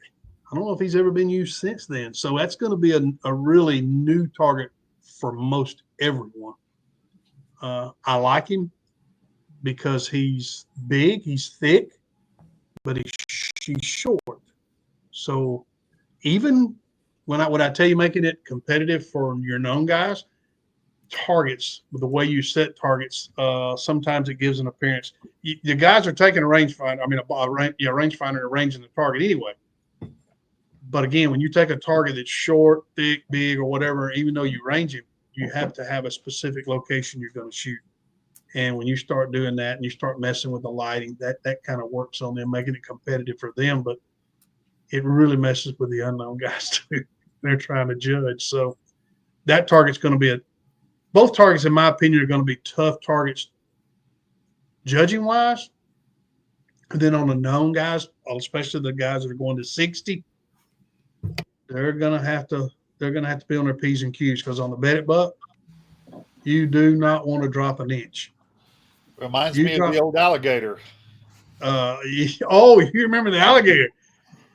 I don't know if he's ever been used since then. So that's going to be a really new target for most everyone. I like him because he's big, he's thick, but he's short. So even when I tell you making it competitive for your known guys, targets, the way you set targets, sometimes it gives an appearance. The guys are taking a rangefinder, rangefinder and arranging the target anyway. But again, when you take a target that's short, thick, big, or whatever, even though you range him, you have to have a specific location you're going to shoot. And when you start doing that and you start messing with the lighting, that kind of works on them, making it competitive for them. But it really messes with the unknown guys too. They're trying to judge. So that target's going to be both targets, in my opinion, are going to be tough targets judging wise. And then on the known guys, especially the guys that are going to 60, they're going to have to be on their P's and Q's, because on the bedded buck, you do not want to drop an inch. Reminds me of the old alligator. You remember the alligator?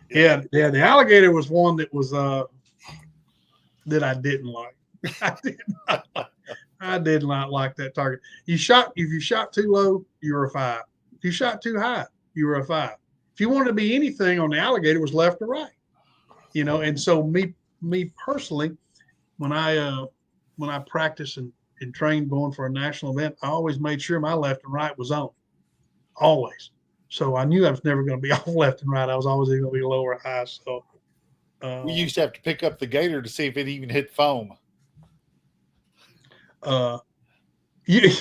Yeah. The alligator was one that was that I didn't like. I did not like that target. If you shot too low, you were a 5. If you shot too high, you were a 5. If you wanted to be anything on the alligator, it was left or right. And so me personally, when I practice and train going for a national event, I always made sure my left and right was on. Always. So I knew I was never going to be off left and right. I was always going to be low or high. So we used to have to pick up the gator to see if it even hit foam. Yeah.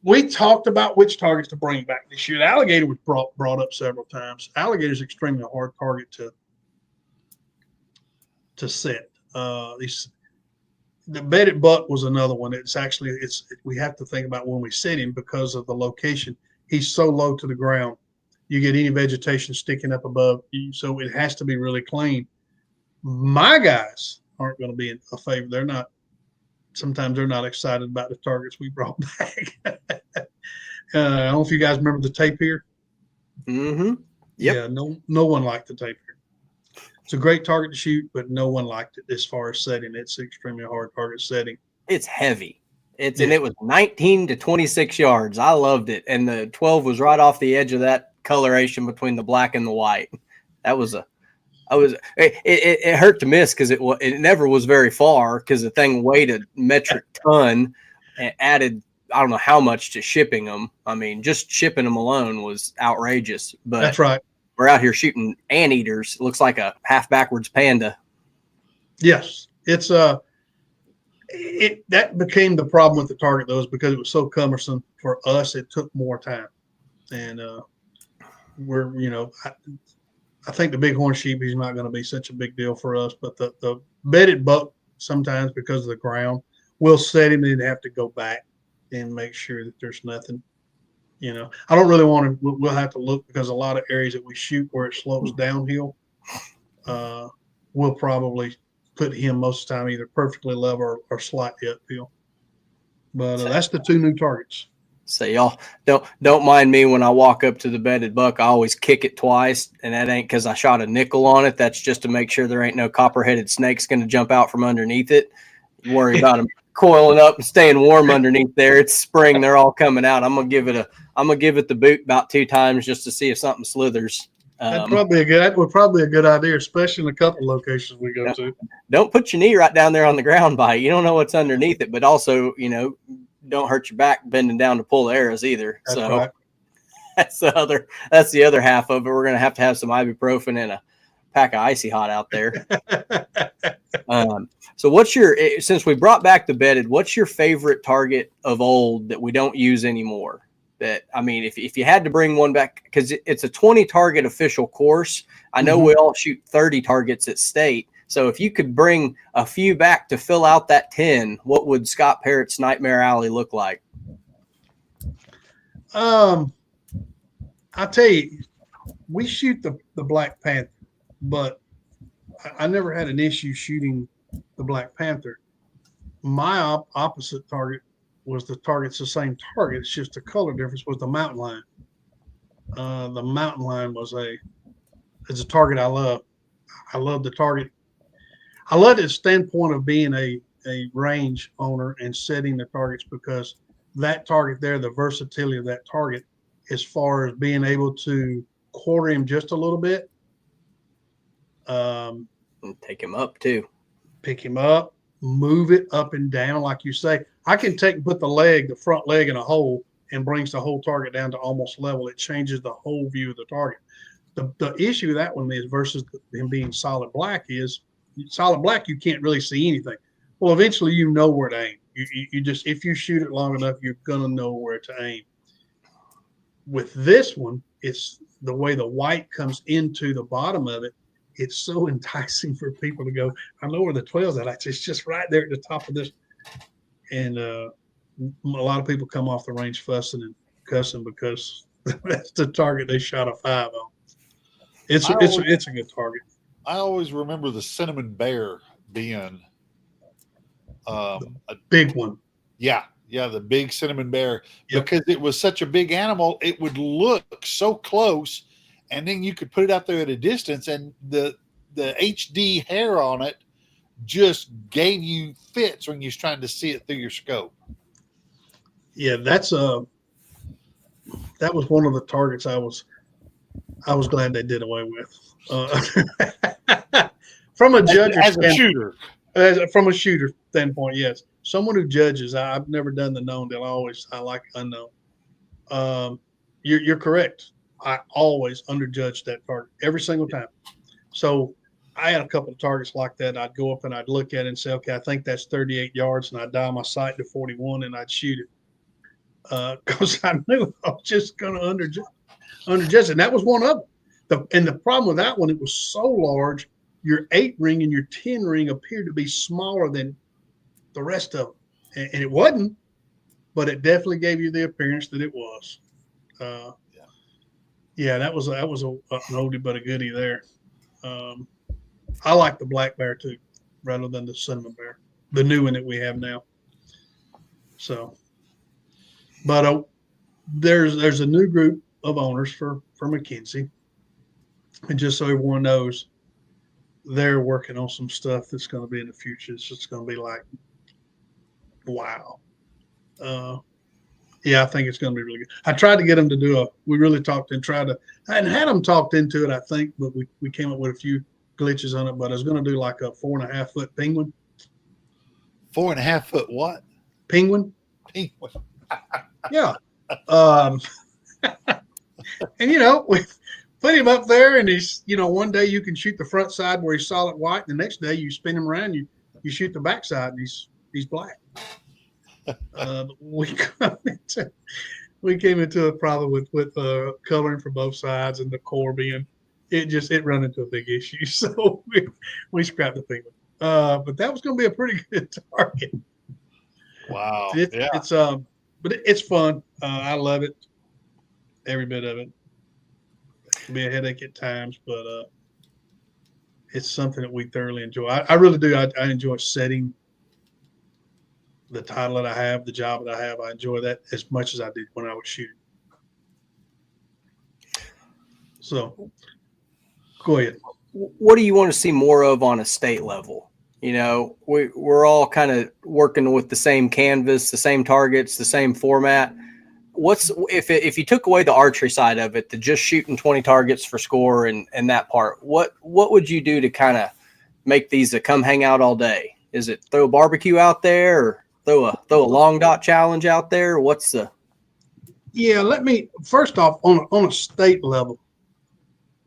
We talked about which targets to bring back this year. The alligator was brought up several times. Alligator is extremely hard target to set. The bedded buck was another one. We have to think about when we set him because of the location. He's so low to the ground. You get any vegetation sticking up above, so it has to be really clean. My guys aren't going to be a favor. They're not. Sometimes they're not excited about the targets we brought back. I don't know if you guys remember the tapir. Mm-hmm. Yep. Yeah, no one liked the tapir. It's a great target to shoot, but no one liked it as far as setting. It's an extremely hard target setting. It's heavy. And it was 19 to 26 yards. I loved it. And the 12 was right off the edge of that coloration between the black and the white. It hurt to miss because it never was very far because the thing weighed a metric ton and added, I don't know how much to shipping them. I mean, just shipping them alone was outrageous. But that's right. We're out here shooting anteaters. It looks like a half backwards panda. Yes. It's that became the problem with the target though, is because it was so cumbersome for us. It took more time. And I think the bighorn sheep, he's not going to be such a big deal for us, but the bedded buck, sometimes because of the ground, we'll set him and have to go back and make sure that there's nothing. I don't really want to. We'll have to look because a lot of areas that we shoot where it slopes downhill, we'll probably put him most of the time either perfectly level or slightly uphill. But that's the two new targets. So y'all don't mind me when I walk up to the bedded buck. I always kick it twice, and that ain't because I shot a nickel on it. That's just to make sure there ain't no copper-headed snakes going to jump out from underneath it. You worry about them coiling up and staying warm underneath there. It's spring; they're all coming out. I'm gonna give it the boot about 2 times just to see if something slithers. That would probably a good idea, especially in a couple locations we go to. Don't put your knee right down there on the ground by it. You don't know what's underneath it, but also don't hurt your back bending down to pull the arrows either. That's so right. that's the other half of it. We're gonna have to have some ibuprofen and a pack of Icy Hot out there. So since we brought back the bedded, what's your favorite target of old that we don't use anymore? That, I mean, if you had to bring one back, because it's a 20 target official course. I know we all shoot 30 targets at state. So if you could bring a few back to fill out that 10, what would Scott Parrott's Nightmare Alley look like? I'll tell you, we shoot the Black Panther, but I never had an issue shooting the Black Panther. My opposite target was the target's the same target. It's just the color difference was the mountain lion. The mountain lion is a target I love. I love the target. I love the standpoint of being a range owner and setting the targets because that target there, the versatility of that target, as far as being able to quarter him just a little bit. Take him up too. Pick him up, move it up and down, like you say. I can put the front leg in a hole and brings the whole target down to almost level. It changes the whole view of the target. The issue with that one is versus him being solid black is solid black, you can't really see anything. Well, eventually you know where to aim. You just, if you shoot it long enough, you're going to know where to aim. With this one, it's the way the white comes into the bottom of it. It's so enticing for people to go, I know where the 12's at. It's just right there at the top of this. And a lot of people come off the range fussing and cussing because that's the target they shot a 5 on. It's a good target. I always remember the cinnamon bear being a big one. Yeah, the big cinnamon bear. Yep. Because it was such a big animal, it would look so close, and then you could put it out there at a distance, and the HD hair on it just gave you fits when you was trying to see it through your scope. Yeah, that was one of the targets I was glad they did away with. From a judge from a shooter standpoint, yes. Someone who judges, I've never done the known deal. I like unknown. You're correct. I always underjudged that target every single time. So I had a couple of targets like that. I'd go up and I'd look at it and say, okay, I think that's 38 yards, and I'd dial my sight to 41 and I'd shoot it because I knew I was just going to underjudge it. And that was one of them. And the problem with that one, it was so large, your 8 ring and your 10 ring appeared to be smaller than the rest of them. And it wasn't, but it definitely gave you the appearance that it was. Yeah, that was an oldie but a goodie there. I like the black bear too, rather than the cinnamon bear, the new one that we have now. So, but there's a new group of owners for McKenzie, and just so everyone knows, they're working on some stuff that's going to be in the future. It's just going to be like, wow. Yeah, I think it's going to be really good. I tried to get them to we really talked and tried to, I had them talked into it, I think, but we came up with a few glitches on it. But I was going to do like a 4.5 foot penguin. 4.5 foot what? Penguin. Penguin. Yeah. And, we put him up there, and he's, one day you can shoot the front side where he's solid white. And the next day you spin him around, you shoot the back side, and he's black. We came into a problem with coloring for both sides, and the core being it run into a big issue. So we scrapped the penguin. But that was going to be a pretty good target. Wow. But it's fun. I love it. Every bit of it. It can be a headache at times, but it's something that we thoroughly enjoy. I really do. I enjoy setting the title that I have, the job that I have. I enjoy that as much as I did when I was shooting. So, go ahead. What do you want to see more of on a state level? We're all kind of working with the same canvas, the same targets, the same format. What's if you took away the archery side of it, the just shooting 20 targets for score and that part, what would you do to kind of make these a come hang out all day? Is it throw a barbecue out there, or throw a long dot challenge out there? Let me first off on a state level.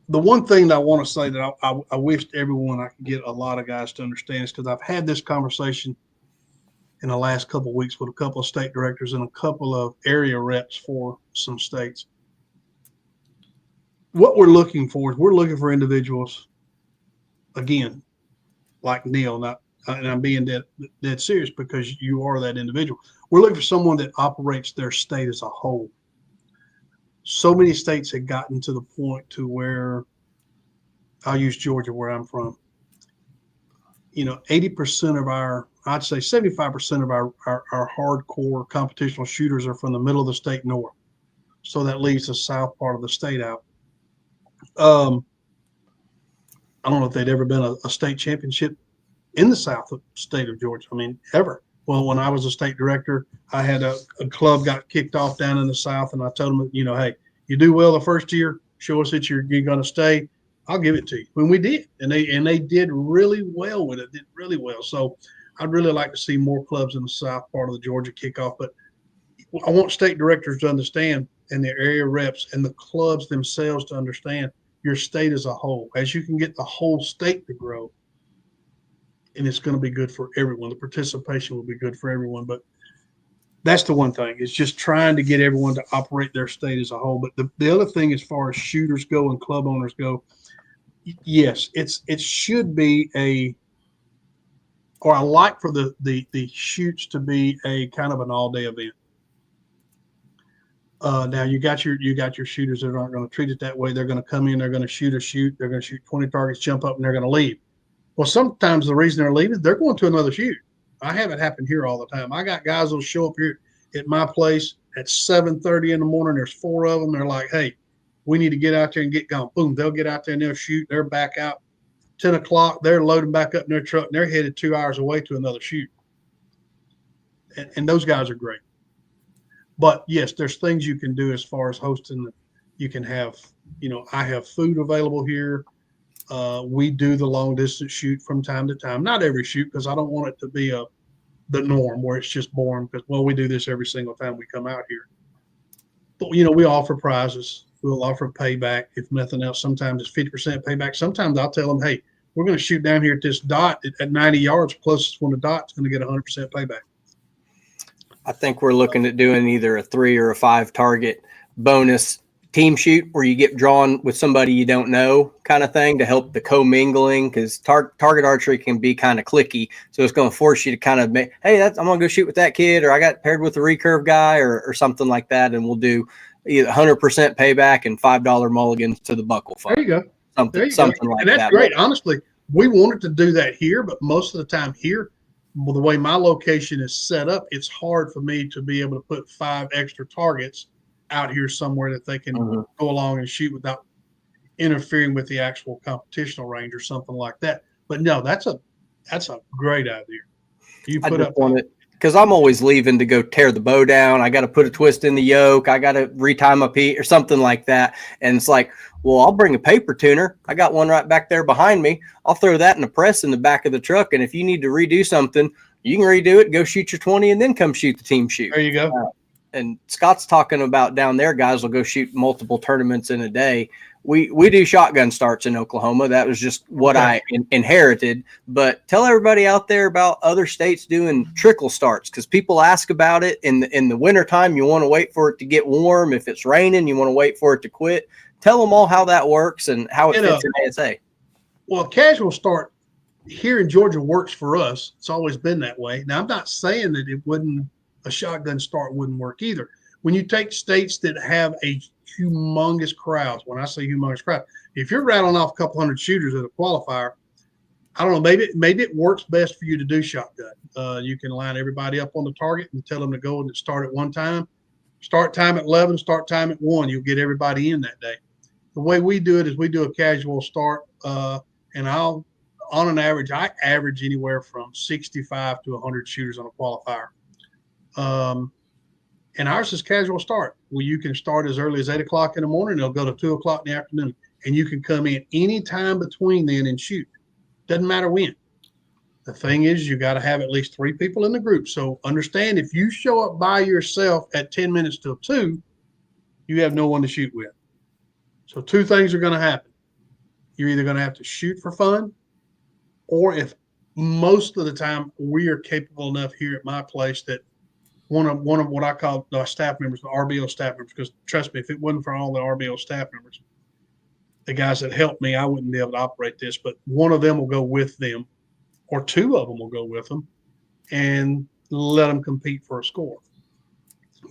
The one thing that I want to say that I wished everyone I could get a lot of guys to understand is, because I've had this conversation in the last couple of weeks with a couple of state directors and a couple of area reps for some states. What we're looking for is individuals, again, like Neil, and I'm being dead serious, because you are that individual. We're looking for someone that operates their state as a whole. So many states have gotten to the point to where, I'll use Georgia where I'm from, 80% of I'd say 75% of our hardcore competitional shooters are from the middle of the state north. So that leaves the south part of the state out. I don't know if they'd ever been a state championship in the south of the state of Georgia. I mean, ever. Well, when I was a state director, I had a club got kicked off down in the south, and I told them, hey, you do well the first year, show us that you're going to stay, I'll give it to you. When we did, and they did really well with it, did really well. So I'd really like to see more clubs in the south part of the Georgia kickoff. But I want state directors to understand, and their area reps and the clubs themselves to understand your state as a whole. As you can get the whole state to grow, and it's going to be good for everyone. The participation will be good for everyone. But that's the one thing. It's just trying to get everyone to operate their state as a whole. But the other thing, as far as shooters go and club owners go, yes, it should be I like for the shoots to be a kind of an all-day event. Now you got your shooters that aren't going to treat it that way. They're going to come in, they're going to shoot a shoot, they're going to shoot 20 targets, jump up, and they're going to leave. Well, sometimes the reason they're leaving, they're going to another shoot. I have it happen here all the time. I got guys that'll show up here at my place at 7:30 in the morning. There's 4 of them. They're like, hey, we need to get out there and get going. Boom, they'll get out there and they'll shoot. They're back out 10 o'clock. They're loading back up in their truck, and they're headed 2 hours away to another shoot. And those guys are great. But, yes, there's things you can do as far as hosting. You can have, I have food available here. We do the long distance shoot from time to time. Not every shoot, because I don't want it to be the norm where it's just boring, because, we do this every single time we come out here. But, we offer prizes. We'll offer payback. If nothing else, sometimes it's 50% payback. Sometimes I'll tell them, hey, we're going to shoot down here at this dot at 90 yards. Closest one to dot's going to get 100% payback. I think we're looking at doing either a 3 or a 5 target bonus team shoot where you get drawn with somebody you don't know kind of thing to help the commingling, because target archery can be kind of cliquey. So it's going to force you to kind of make, hey, I'm going to go shoot with that kid, or I got paired with a recurve guy or something like that. And we'll do either 100% payback and $5 mulligans to the buckle fund. There you go. Something like and that's that. great. Honestly, we wanted to do that here, but most of the time here, well, the way my location is set up, it's hard for me to be able to put 5 extra targets out here somewhere that they can go along and shoot without interfering with the actual competitional range or something like that. But no, that's a great idea. You put up it because I'm always leaving to go tear the bow down. I got to put a twist in the yoke. I got to retie my piece or something like that. And it's like, well, I'll bring a paper tuner. I got one right back there behind me. I'll throw that in the press in the back of the truck. And if you need to redo something, you can redo it, go shoot your 20, and then come shoot the team shoot. There you go. And Scott's talking about down there, guys will go shoot multiple tournaments in a day. We do shotgun starts in Oklahoma. That was just what I inherited. But tell everybody out there about other states doing trickle starts, because people ask about it in the wintertime. You want to wait for it to get warm. If it's raining, you want to wait for it to quit. Tell them all how that works and how it fits in ASA. Well, casual start here in Georgia works for us. It's always been that way. Now, I'm not saying that a shotgun start wouldn't work either. When you take states that have a humongous crowds, when I say humongous crowd, if you're rattling off a couple hundred shooters at a qualifier, I don't know, maybe it works best for you to do shotgun. You can line everybody up on the target and tell them to go and start at one time. Start time at 11, start time at 1. You'll get everybody in that day. The way we do it is we do a casual start, and I average anywhere from 65 to 100 shooters on a qualifier. And ours is casual start. Well, you can start as early as 8 o'clock in the morning. It'll go to 2 o'clock in the afternoon, and you can come in any time between then and shoot. Doesn't matter when. The thing is, you got to have at least 3 people in the group. So understand, if you show up by yourself at 10 minutes till 2, you have no one to shoot with. So 2 things are going to happen. You're either going to have to shoot for fun, or if most of the time we are capable enough here at my place that one of what I call the staff members, the RBO staff members, because trust me, if it wasn't for all the RBO staff members, the guys that helped me, I wouldn't be able to operate this. But one of them will go with them, or 2 of them will go with them, and let them compete for a score.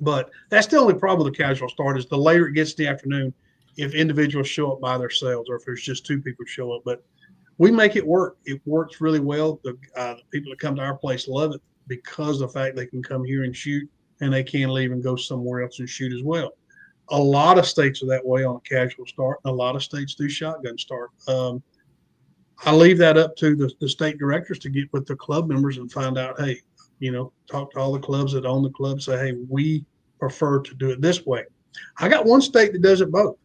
But that's the only problem with the casual start, is the later it gets in the afternoon, if individuals show up by themselves, or if there's just 2 people show up. But we make it work. It works really well. The people that come to our place love it, because of the fact they can come here and shoot, and they can leave and go somewhere else and shoot as well. A lot of states are that way on a casual start, and a lot of states do shotgun start. I leave that up to the state directors to get with the club members and find out, hey, talk to all the clubs that own the club, say, hey, we prefer to do it this way. I got one state that does it both.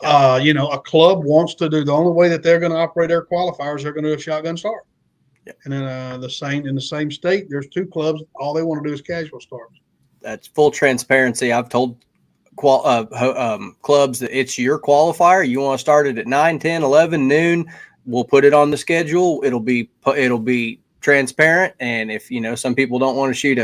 A club wants to do, the only way that they're going to operate their qualifiers, they're going to do a shotgun start. Yeah. And then in the same state, there's 2 clubs. All they want to do is casual starts. That's full transparency. I've told clubs that it's your qualifier. You want to start it at 9, 10, 11, noon. We'll put it on the schedule. It'll be transparent. And if some people don't want to shoot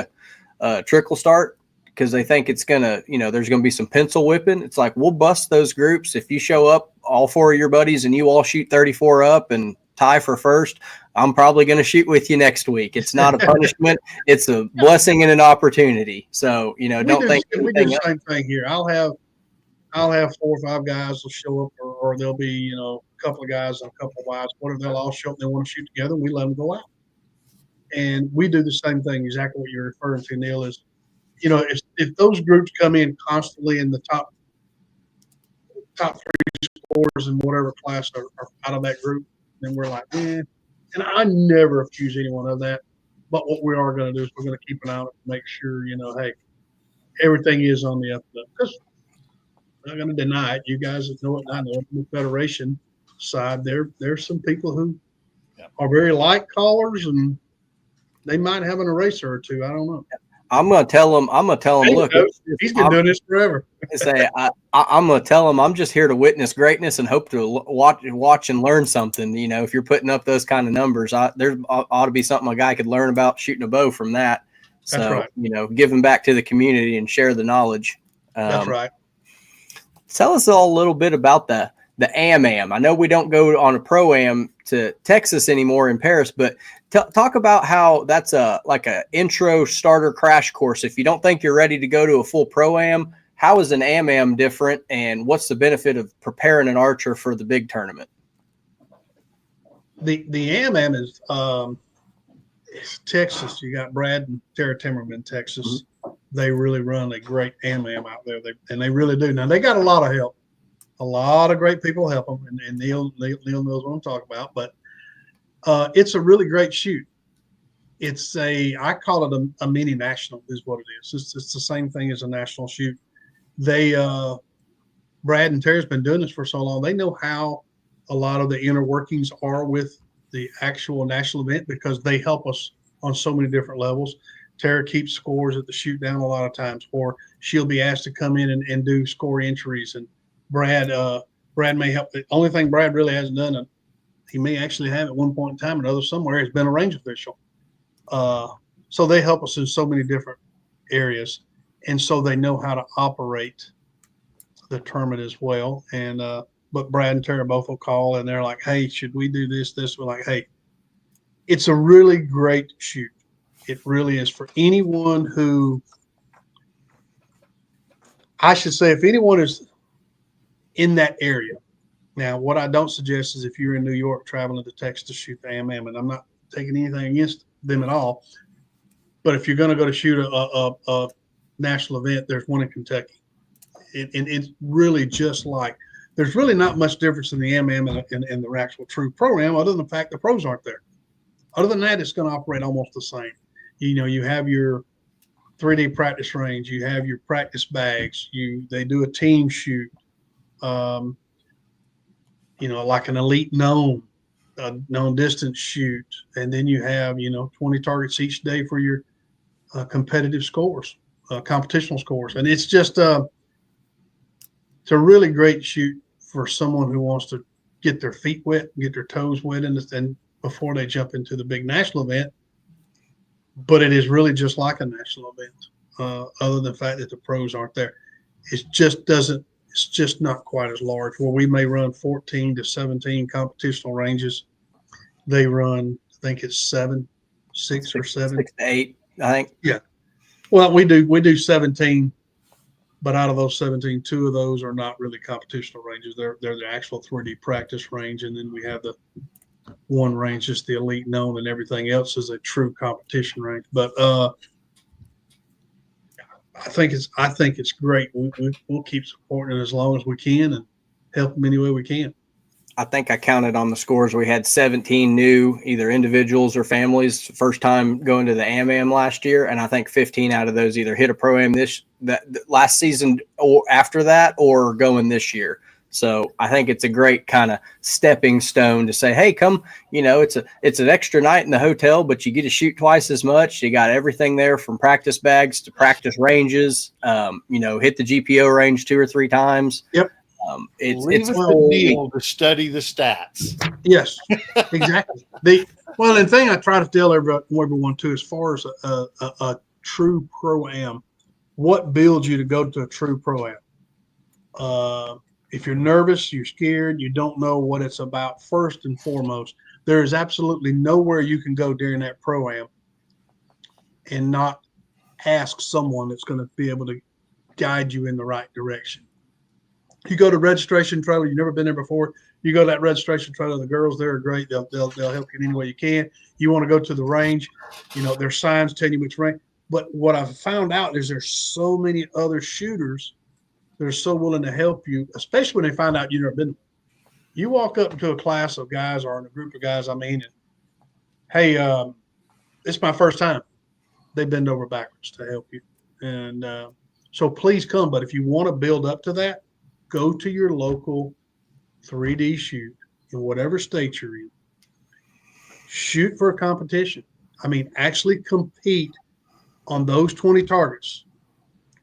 a trickle start because they think it's gonna, there's gonna be some pencil whipping. It's like, we'll bust those groups. If you show up, all 4 of your buddies, and you all shoot 34 up and tie for first, I'm probably going to shoot with you next week. It's not a punishment. It's a blessing and an opportunity. So, don't think we do the same thing here. I'll have 4 or 5 guys will show up, or there'll be, a couple of guys and a couple of wives, whatever. They'll all show up. They want to shoot together. We let them go out. And we do the same thing. Exactly what you're referring to, Neil, is, if those groups come in constantly in the top 3 scores in whatever class are out of that group, then we're like, and I never accuse anyone of that. But what we are going to do is we're going to keep an eye on it and make sure, hey, everything is on the up and up. Because I'm not going to deny it. You guys that know it, I know it. From the Federation side, there's some people who are very light callers, and they might have an eraser or 2. I don't know. I'm gonna tell them. Look, he's been doing this forever. I'm gonna tell them I'm just here to witness greatness and hope to watch and learn something. If you're putting up those kind of numbers, there ought to be something a guy could learn about shooting a bow from that. So, That's right. Giving back to the community and share the knowledge. That's right. Tell us all a little bit about the AMAM. I know we don't go on a Pro-Am to Texas anymore in Paris, but talk about how that's like a intro starter crash course. If you don't think you're ready to go to a full Pro-Am, how is an AMAM different, and what's the benefit of preparing an archer for the big tournament? The AMAM is Texas. You got Brad and Tara Timmerman in Texas. Mm-hmm. They really run a great AMAM out there, and they really do. Now, they got a lot of help. A lot of great people help them, and Neil knows what I'm talking about. But it's a really great shoot. It's I call it a mini national is what it is. It's the same thing as a national shoot. They Brad and Tara's been doing this for so long. They know how a lot of the inner workings are with the actual national event because they help us on so many different levels. Tara keeps scores at the shoot down a lot of times, or she'll be asked to come in and do score entries. And Brad may help. The only thing Brad really hasn't done, and he may actually have at one point in time or another somewhere, has been a range official. So they help us in so many different areas, and so they know how to operate the tournament as well. And but Brad and Tara both will call, and they're like, "Hey, should we do this?" We're like, "Hey, it's a really great shoot. It really is for anyone who, I should say, if anyone is in that area." Now, what I don't suggest is if you're in New York traveling to Texas to shoot the AMAM, and I'm not taking anything against them at all, but if you're going to go to shoot a national event, there's one in Kentucky. It's really just like, there's really not much difference in the AMAM and the actual true Pro-Am, other than the fact the pros aren't there. Other than that, it's going to operate almost the same. You know, you have your 3D practice range, you have your practice bags, they do a team shoot, like an elite known distance shoot, and then you have 20 targets each day for your competitive scores, competitional scores, and it's just it's a really great shoot for someone who wants to get their feet wet, get their toes wet, and before they jump into the big national event. But it is really just like a national event, other than the fact that the pros aren't there. It's just not quite as large. Where we may run 14 to 17 competitional ranges, they run, I think it's 6 or 7. 6 to 8, I think. Yeah. Well, we do 17, but out of those 17, 2 of those are not really competitional ranges. They're the actual 3D practice range, and then we have the one range, just the elite known, and everything else is a true competition range. But I think it's great. We'll keep supporting it as long as we can and help them any way we can. I think I counted on the scores. We had 17 new, either individuals or families, first time going to the AMAM last year, and I think 15 out of those either hit a Pro-Am that last season or after that, or going this year. So I think it's a great kind of stepping stone to say, hey, come, it's an extra night in the hotel, but you get to shoot twice as much. You got everything there from practice bags to practice ranges, hit the GPO range 2 or 3 times. Yep. It's Neil to study the stats. Yes, exactly. The thing I try to tell everyone too, as far as a true Pro-Am, what builds you to go to a true Pro-Am? If you're nervous, you're scared, you don't know what it's about, first and foremost, there is absolutely nowhere you can go during that Pro-Am and not ask someone that's going to be able to guide you in the right direction. You go to registration trailer, you've never been there before, you go to that registration trailer, the girls there are great. They'll help you in any way you can. You want to go to the range, there's signs telling you which range. But what I've found out is there's so many other shooters they're so willing to help you, especially when they find out you've never been. You walk up into a class of guys or in a group of guys, and hey, it's my first time. They bend over backwards to help you. And so please come. But if you want to build up to that, go to your local 3D shoot in whatever state you're in. Shoot for a competition. Actually compete on those 20 targets.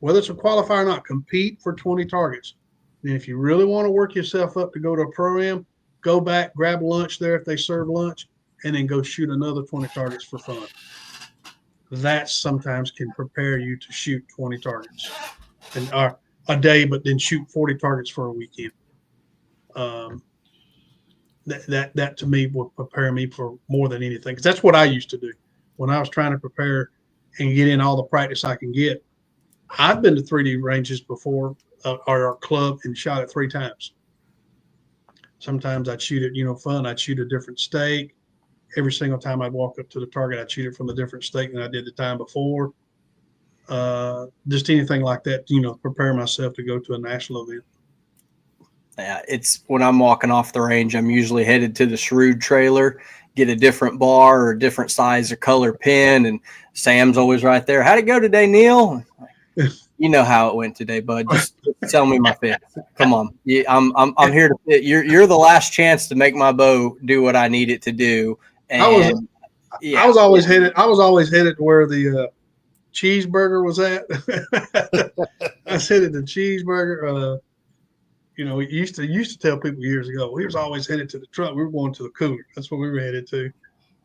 Whether it's a qualifier or not, compete for 20 targets. And if you really want to work yourself up to go to a Pro-Am, go back, grab lunch there if they serve lunch, and then go shoot another 20 targets for fun. That sometimes can prepare you to shoot 20 targets. And a day, but then shoot 40 targets for a weekend. That to me would prepare me for more than anything, because that's what I used to do when I was trying to prepare and get in all the practice I can get. I've been to 3D ranges before, or our club, and shot it 3 times. Sometimes I'd shoot it, fun. I'd shoot a different stake. Every single time I'd walk up to the target, I'd shoot it from a different stake than I did the time before. Just anything like that, prepare myself to go to a national event. Yeah, it's when I'm walking off the range, I'm usually headed to the Shrewd trailer, get a different bar or a different size or color pin, and Sam's always right there. How'd it go today, Neil? You know how it went today, bud. Just tell me my fit. Come on, yeah, I'm here to fit. You're the last chance to make my bow do what I need it to do. And I was always headed to where the cheeseburger was at. I was headed to cheeseburger. We used to tell people years ago, we was always headed to the truck. We were going to the cooler. That's what we were headed to.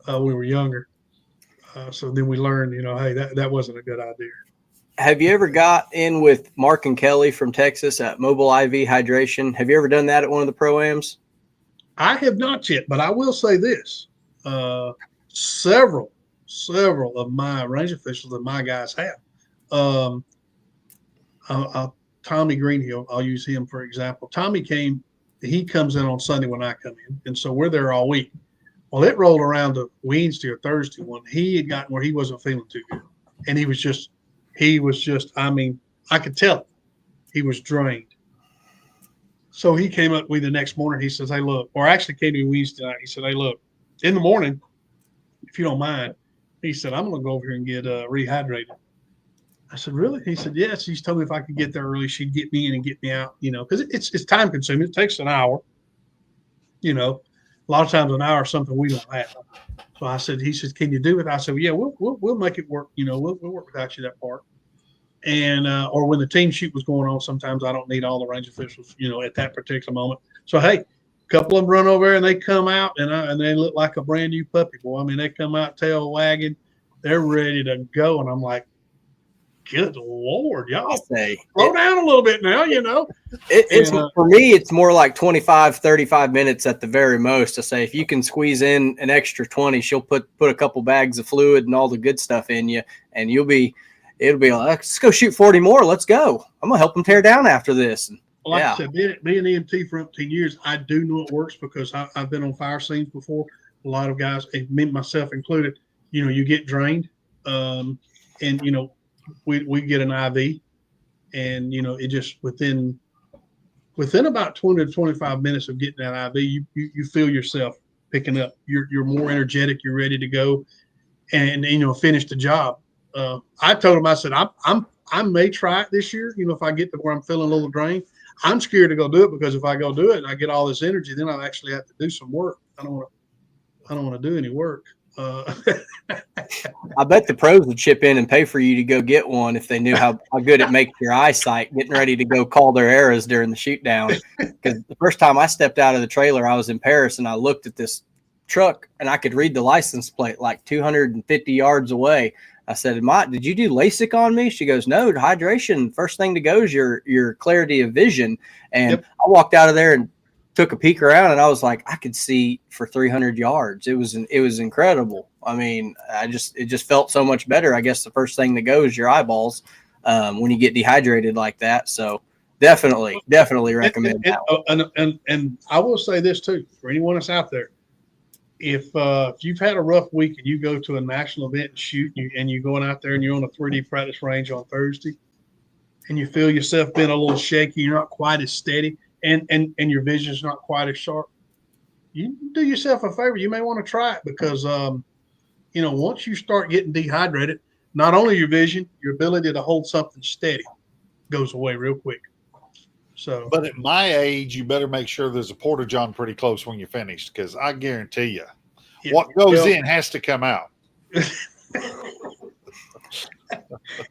We were younger. So then we learned, hey, that wasn't a good idea. Have you ever got in with Mark and Kelly from Texas at Mobile IV Hydration? Have you ever done that at one of the Pro-Ams? I have not yet, but I will say this. Several of my range officials and my guys have. Tommy Greenhill, I'll use him for example. Tommy he comes in on Sunday when I come in, and so we're there all week. Well, it rolled around to Wednesday or Thursday when he had gotten where he wasn't feeling too good, and he was just, I mean, I could tell he was drained. So he came up with me the next morning. He says, hey, look, or actually came to me Wednesday night. He said, hey, look, in the morning, if you don't mind, he said, I'm going to go over here and get rehydrated. I said, really? He said, yes. He's told me if I could get there early, she'd get me in and get me out, because it's time consuming. It takes an hour. A lot of times an hour is something we don't have. So I said, he says, can you do it? I said, well, yeah, we'll make it work. We'll work without you that part. And or when the team shoot was going on, sometimes I don't need all the range officials, at that particular moment. So hey, a couple of them run over there and they come out and they look like a brand new puppy. Boy, I mean, they come out tail wagging, they're ready to go, and I'm like, good Lord, y'all slow down a little bit now, It's for me, it's more like 25, 35 minutes at the very most. I say if you can squeeze in an extra 20, she'll put a couple bags of fluid and all the good stuff in you, and it'll be like, let's go shoot 40 more. Let's go. I'm gonna help them tear down after this. Like I said, being an EMT for 18 years, I do know it works because I've been on fire scenes before. A lot of guys, and me myself included, you get drained, and we get an IV, and it just within about 20 to 25 minutes of getting that IV, you feel yourself picking up. You're more energetic. You're ready to go, and finish the job. I told him, I said, I may try it this year. If I get to where I'm feeling a little drained, I'm scared to go do it because if I go do it and I get all this energy, then I'll actually have to do some work. I don't want to do any work. I bet the pros would chip in and pay for you to go get one if they knew how good it makes your eyesight getting ready to go call their arrows during the shoot down. Because the first time I stepped out of the trailer, I was in Paris and I looked at this truck and I could read the license plate like 250 yards away. I said, did you do LASIK on me? She goes, no, hydration. First thing to go is your clarity of vision. And yep. I walked out of there and took a peek around and I was like, I could see for 300 yards. It was incredible. I mean, it just felt so much better. I guess the first thing that goes is your eyeballs when you get dehydrated like that. So definitely recommend that. And I will say this too, for anyone that's out there, if you've had a rough week and you go to a national event and shoot and you're going out there and you're on a 3D practice range on Thursday and you feel yourself being a little shaky, you're not quite as steady, and your vision's not quite as sharp, you do yourself a favor. You may want to try it because, once you start getting dehydrated, not only your vision, your ability to hold something steady goes away real quick. So, but at my age, you better make sure there's a porta john pretty close when you're finished, because I guarantee you, what goes in has to come out.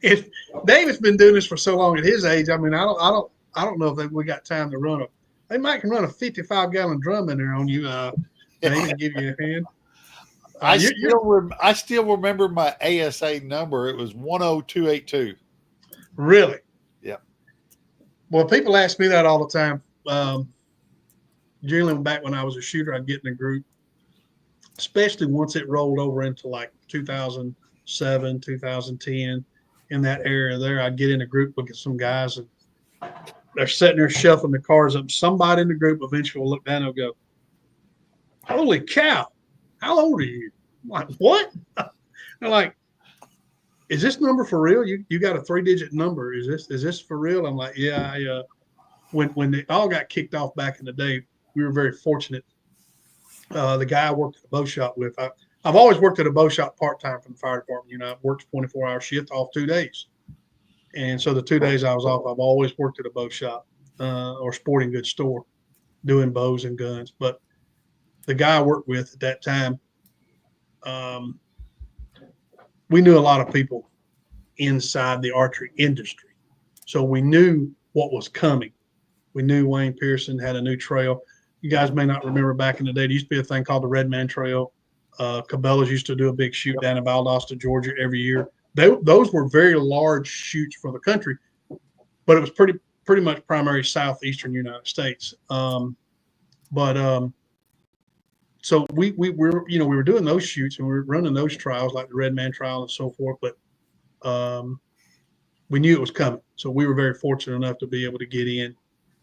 If David's been doing this for so long at his age, I mean, I don't know if we got time to run they might can run a 55-gallon drum in there on you. They can give you a hand. I still remember my ASA number. It was 10282. Really? Yeah. Well, people ask me that all the time. Generally, back when I was a shooter, I'd get in a group, especially once it rolled over into like 2007, 2010, in that area there. I'd get in a group, look at some guys, and they're sitting there shuffling the cards up. Somebody in the group eventually will look down and go, "Holy cow, how old are you?" I'm like, "What?" They're like, "Is this number for real? You got a 3-digit number? Is this for real?" I'm like, "Yeah." When they all got kicked off back in the day, we were very fortunate. The guy I worked at the bow shop with, I've always worked at a bow shop part time for the fire department. I've worked 24-hour shift off 2 days, and so the 2 days I was off, I've always worked at a bow shop or sporting goods store, doing bows and guns. But the guy I worked with at that time, we knew a lot of people inside the archery industry, so we knew what was coming. We knew Wayne Pearson had a new trail. You guys may not remember back in the day, there used to be a thing called the Red Man Trail. Cabela's used to do a big shoot down in Valdosta, Georgia every year. Those were very large shoots for the country, but it was pretty much primary southeastern United States. So we were doing those shoots and we were running those trials like the Red Man Trial and so forth, but we knew it was coming. So we were very fortunate enough to be able to get in.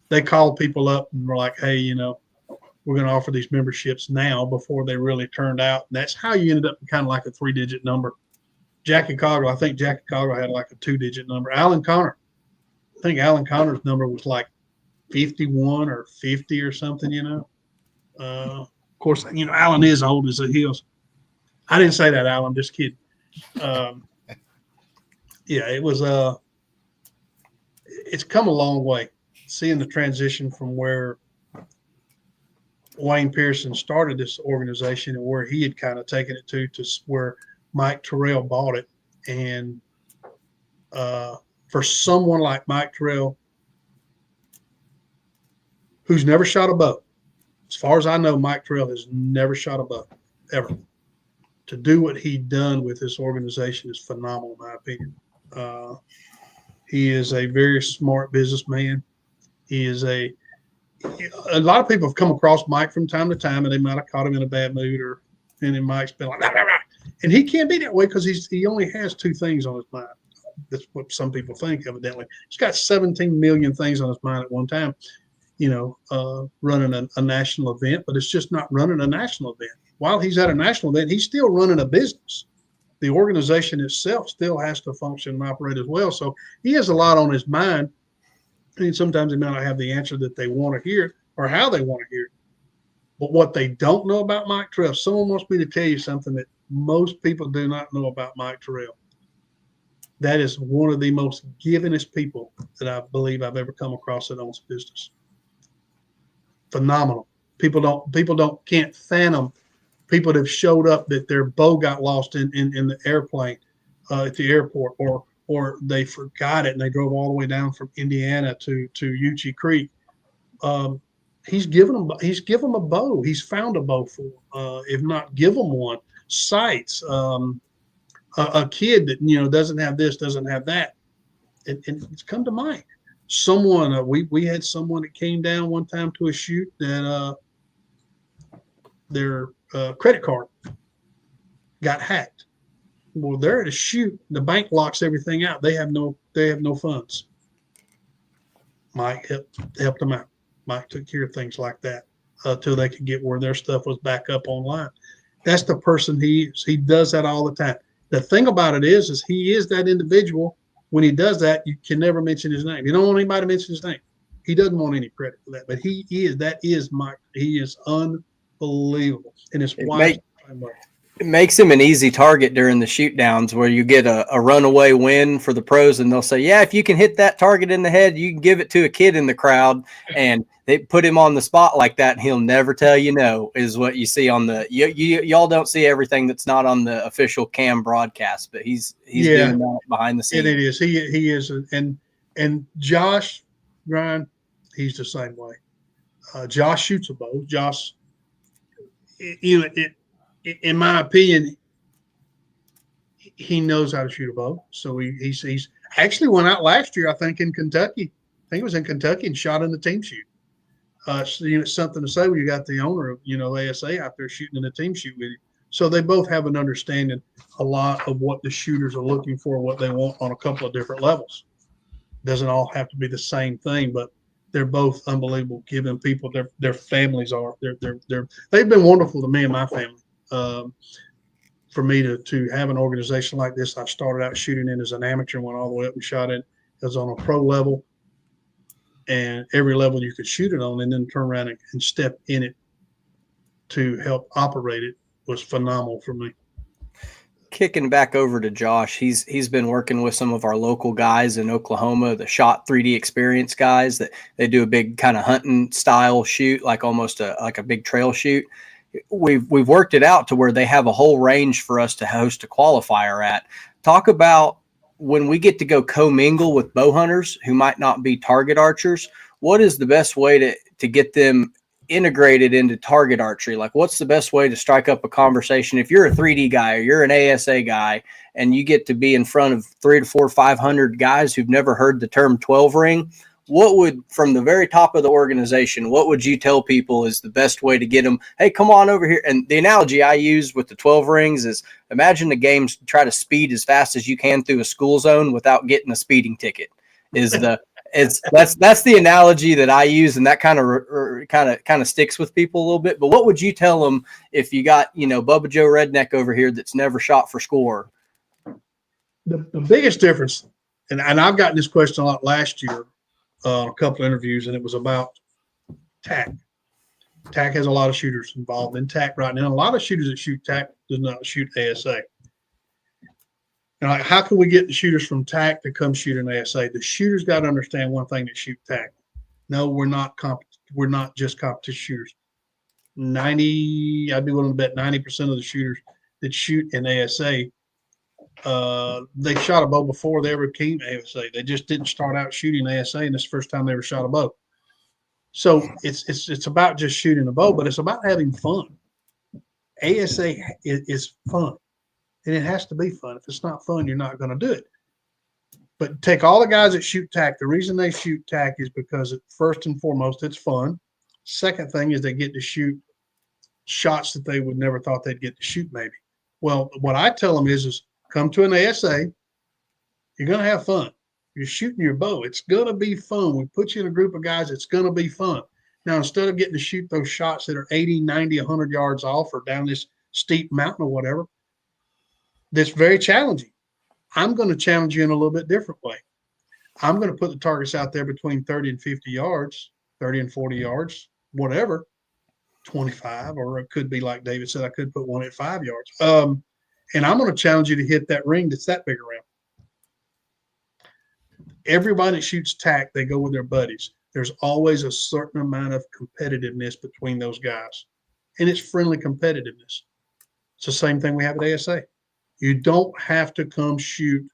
They called people up and were like, "Hey, we're going to offer these memberships now," before they really turned out. And that's how you ended up kind of like a 3-digit number. I think Jackie Coggle had like a 2-digit number. I think Alan Connor's number was like 51 or 50 or something, Of course, Alan is old as the hills. I didn't say that, Alan, just kidding. It was, it's come a long way. Seeing the transition from where Wayne Pearson started this organization and where he had kind of taken it to where Mike Terrell bought it. And for someone like Mike Terrell, who's never shot a bow, as far as I know, Mike Terrell has never shot a bow, ever. To do what he done with this organization is phenomenal, in my opinion. He is a very smart businessman. He is a lot of people have come across Mike from time to time, and they might have caught him in a bad mood, and then Mike's been like, "Rah, rah, rah." And he can't be that way because he only has 2 things on his mind. That's what some people think, evidently. He's got 17 million things on his mind at one time, running a national event, but it's just not running a national event. While he's at a national event, he's still running a business. The organization itself still has to function and operate as well. So he has a lot on his mind. And sometimes they may not have the answer that they want to hear or how they want to hear it. But what they don't know about Mike Terrell, someone wants me to tell you something that most people do not know about Mike Terrell. That is one of the most givingest people that I believe I've ever come across that owns a business. Phenomenal. People can't fathom people that have showed up that their bow got lost in the airplane at the airport, or they forgot it and they drove all the way down from Indiana to Uchee Creek. He's given them a bow. He's found a bow for them. If not, give them one. Sights. A kid that doesn't have this, doesn't have that, and it's come to mind. Someone we had someone that came down one time to a shoot that their credit card got hacked. Well, they're at a shoot. The bank locks everything out. They have no funds. Mike helped them out. Mike took care of things like that till they could get where their stuff was back up online. That's the person he is. He does that all the time. The thing about it is he is that individual. When he does that, you can never mention his name. You don't want anybody to mention his name. He doesn't want any credit for that. But that is Mike. He is unbelievable. And it's why it makes him an easy target during the shoot downs where you get a runaway win for the pros, and they'll say, yeah, if you can hit that target in the head, you can give it to a kid in the crowd, and they put him on the spot like that, and he'll never tell you no, is what you see on the y'all don't see everything that's not on the official cam broadcast, but he's doing that behind the scenes. It is. He is. And Josh, Ryan, he's the same way. Josh shoots a bow. Josh, in my opinion, he knows how to shoot a bow. So he's actually went out last year, I think, in Kentucky think it was in Kentucky, and shot in the team shoot. So, it's something to say when you got the owner of, ASA out there shooting in a team shoot with you. So they both have an understanding a lot of what the shooters are looking for, what they want on a couple of different levels. Doesn't all have to be the same thing, but they're both unbelievable giving people. Their families are. They've been wonderful to me and my family. For me to have an organization like this, I started out shooting in as an amateur, and went all the way up and shot it as on a pro level, and every level you could shoot it on, and then turn around and step in it to help operate it was phenomenal for me. Kicking back over to Josh, he's been working with some of our local guys in Oklahoma, the Shot 3D Experience guys, that they do a big kind of hunting style shoot, like almost like a big trail shoot. We've worked it out to where they have a whole range for us to host a qualifier at. Talk about when we get to go commingle with bow hunters who might not be target archers. What is the best way to get them integrated into target archery? Like, what's the best way to strike up a conversation? If you're a 3D guy or you're an ASA guy and you get to be in front of 300 to 400, 500 guys who've never heard the term 12 ring, what would, from the very top of the organization, what would you tell people is the best way to get them? Hey, come on over here. And the analogy I use with the 12 rings is, imagine the games try to speed as fast as you can through a school zone without getting a speeding ticket. That's the analogy that I use, and that kind of sticks with people a little bit. But what would you tell them if you got, Bubba Joe Redneck over here that's never shot for score? The biggest difference, and I've gotten this question a lot last year, a couple of interviews, and it was about TAC. TAC has a lot of shooters involved in TAC right now. A lot of shooters that shoot TAC do not shoot ASA. And like, how can we get the shooters from TAC to come shoot an ASA? The shooters got to understand one thing that shoot TAC. No, we're not just competition shooters. I'd be willing to bet 90% of the shooters that shoot in ASA, they shot a bow before they ever came to ASA. They just didn't start out shooting ASA, and this is the first time they ever shot a bow. So it's about just shooting a bow, but it's about having fun. ASA is fun. And it has to be fun. If it's not fun, you're not going to do it. But take all the guys that shoot TAC. The reason they shoot TAC is because, first and foremost, it's fun. Second thing is they get to shoot shots that they would never thought they'd get to shoot maybe. Well, what I tell them is come to an ASA. You're going to have fun. You're shooting your bow. It's going to be fun. We put you in a group of guys. It's going to be fun. Now, instead of getting to shoot those shots that are 80, 90, 100 yards off or down this steep mountain or whatever, that's very challenging. I'm going to challenge you in a little bit different way. I'm going to put the targets out there between 30 and 50 yards, 30 and 40 yards, whatever, 25, or it could be like David said, I could put one at 5 yards. And I'm going to challenge you to hit that ring that's that big around. Everybody that shoots TAC, they go with their buddies. There's always a certain amount of competitiveness between those guys, and it's friendly competitiveness. It's the same thing we have at ASA. You don't have to come shoot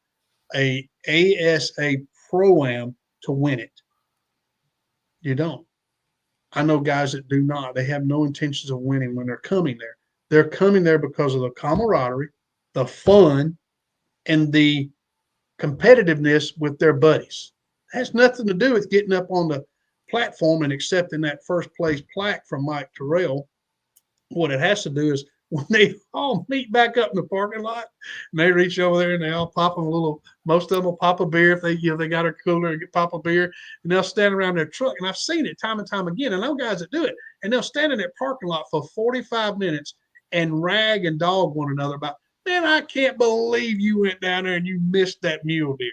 a ASA Pro-Am to win it. You don't. I know guys that do not. They have no intentions of winning when they're coming there. They're coming there because of the camaraderie, the fun, and the competitiveness with their buddies. It has nothing to do with getting up on the platform and accepting that first place plaque from Mike Terrell. What it has to do is when they all meet back up in the parking lot, and they reach over there and they all pop them most of them will pop a beer if they got a cooler and pop a beer, and they'll stand around their truck. And I've seen it time and time again. I know guys that do it, and they'll stand in that parking lot for 45 minutes and rag and dog one another about, man, I can't believe you went down there and you missed that mule deer.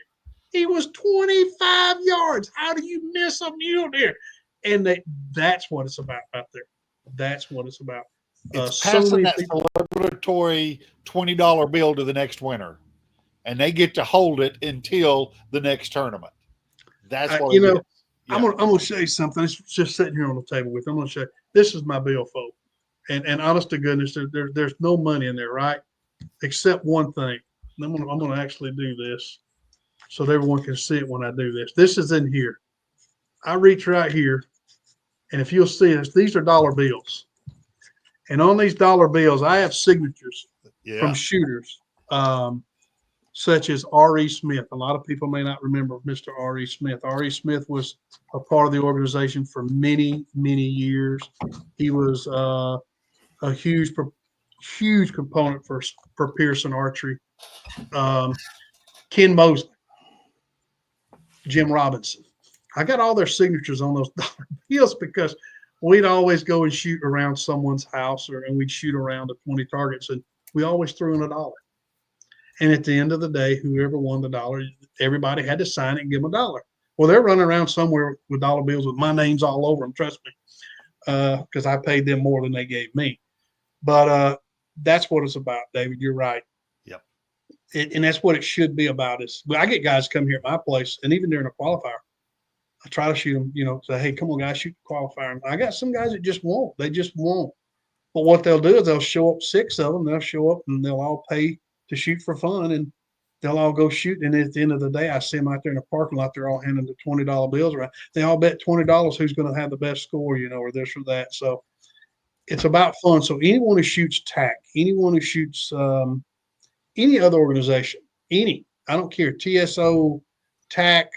He was 25 yards. How do you miss a mule deer? And that's what it's about out there. That's what it's about. It's passing that celebratory $20 bill to the next winner, and they get to hold it until the next tournament. That's what it is. Yeah. I'm gonna show you something. It's just sitting here on the table with. I'm gonna show you. This is my bill, folks. And honest to goodness, there's no money in there, right? Except one thing. I'm gonna actually do this so that everyone can see it when I do this. This is in here. I reach right here, and if you'll see this, these are dollar bills. And on these dollar bills, I have signatures from shooters. such as R.E. Smith. A lot of people may not remember Mr. R.E. Smith. R.E. Smith was a part of the organization for many, many years. He was a huge component for Pearson Archery. Ken Mosley, Jim Robinson. I got all their signatures on those dollar bills because we'd always go and shoot around someone's house, and we'd shoot around the 20 targets, and we always threw in $1. And at the end of the day, whoever won the $1, everybody had to sign it and give them $1. Well, they're running around somewhere with dollar bills with my names all over them, trust me, because I paid them more than they gave me. But that's what it's about, David. You're right. Yep. And that's what it should be about. I get guys come here at my place, and even during a qualifier, I try to shoot them, say, hey, come on, guys, shoot the qualifier. And I got some guys that just won't. They just won't. But what they'll do is they'll show up, 6 of them. They'll show up, and they'll all pay to shoot for fun, and they'll all go shoot. And at the end of the day, I see them out there in the parking lot. They're all handing the $20 bills around. They all bet $20 who's going to have the best score, or this or that. So it's about fun. So anyone who shoots TAC, anyone who shoots any other organization, I don't care, TSO, TAC,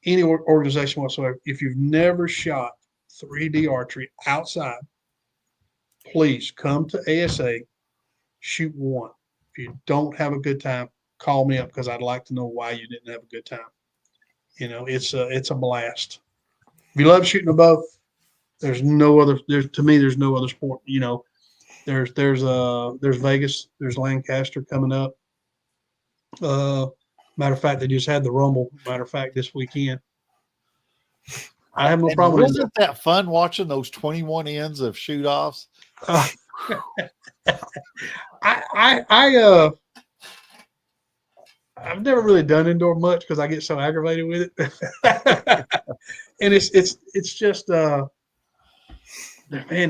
any organization whatsoever, if you've never shot 3D archery outside, please come to ASA, shoot one. If you don't have a good time, call me up because I'd like to know why you didn't have a good time. It's a blast. If you love shooting a bow, there's no other sport. There's Vegas, there's Lancaster coming up. Matter of fact, they just had the Rumble. Matter of fact, this weekend. I have no problem with it. Wasn't that fun watching those 21 ends of shoot offs? I've never really done indoor much because I get so aggravated with it. And it's just man,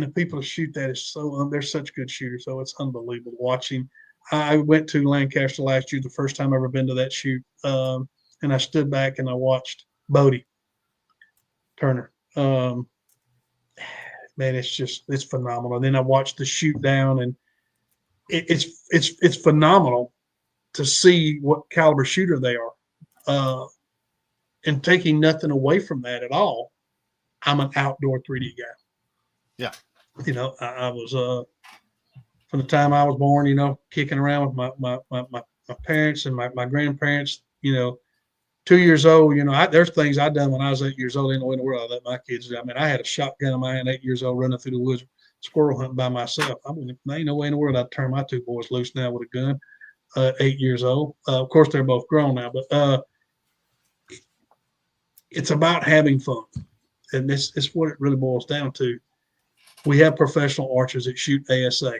the people who shoot that is they're such good shooters, so it's unbelievable watching. I went to Lancaster last year, the first time I've ever been to that shoot, and I stood back and I watched Bodie Turner. Man, it's phenomenal. And then I watched the shoot down, and it's phenomenal to see what caliber shooter they are. And taking nothing away from that at all, I'm an outdoor 3D guy. Yeah. I was from the time I was born, kicking around with my parents and my grandparents, 2 years old, there's things I done when I was 8 years old. Ain't no way in the world I let my kids do. I mean, I had a shotgun in my hand, 8 years old, running through the woods, squirrel hunting by myself. I mean, there ain't no way in the world I'd turn my 2 boys loose now with a gun, 8 years old. Of course, they're both grown now, but it's about having fun. And this is what it really boils down to. We have professional archers that shoot ASA.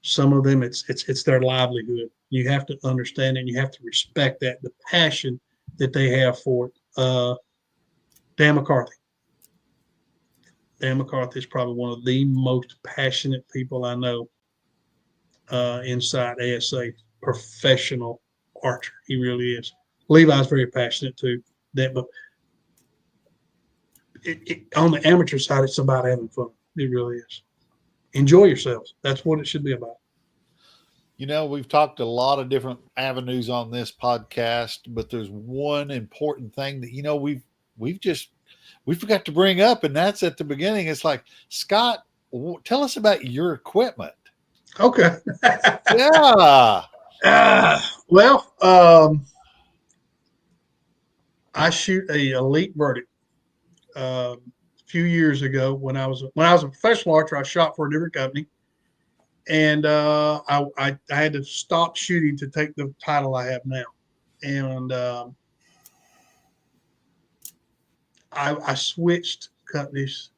Some of them, it's their livelihood. You have to understand it, and you have to respect that, the passion that they have for it. Dan McCarthy. Dan McCarthy is probably one of the most passionate people I know inside ASA, professional archer. He really is. Levi's very passionate too. But on the amateur side, it's about having fun. It really is. Enjoy yourselves. That's what it should be about. We've talked a lot of different avenues on this podcast, but there's one important thing that, we forgot to bring up, and that's at the beginning. It's like, Scott, tell us about your equipment. Okay. Yeah. I shoot a elite verdict. A few years ago when I was a professional archer, I shot for a different company, and I had to stop shooting to take the title I have now, and I switched companies.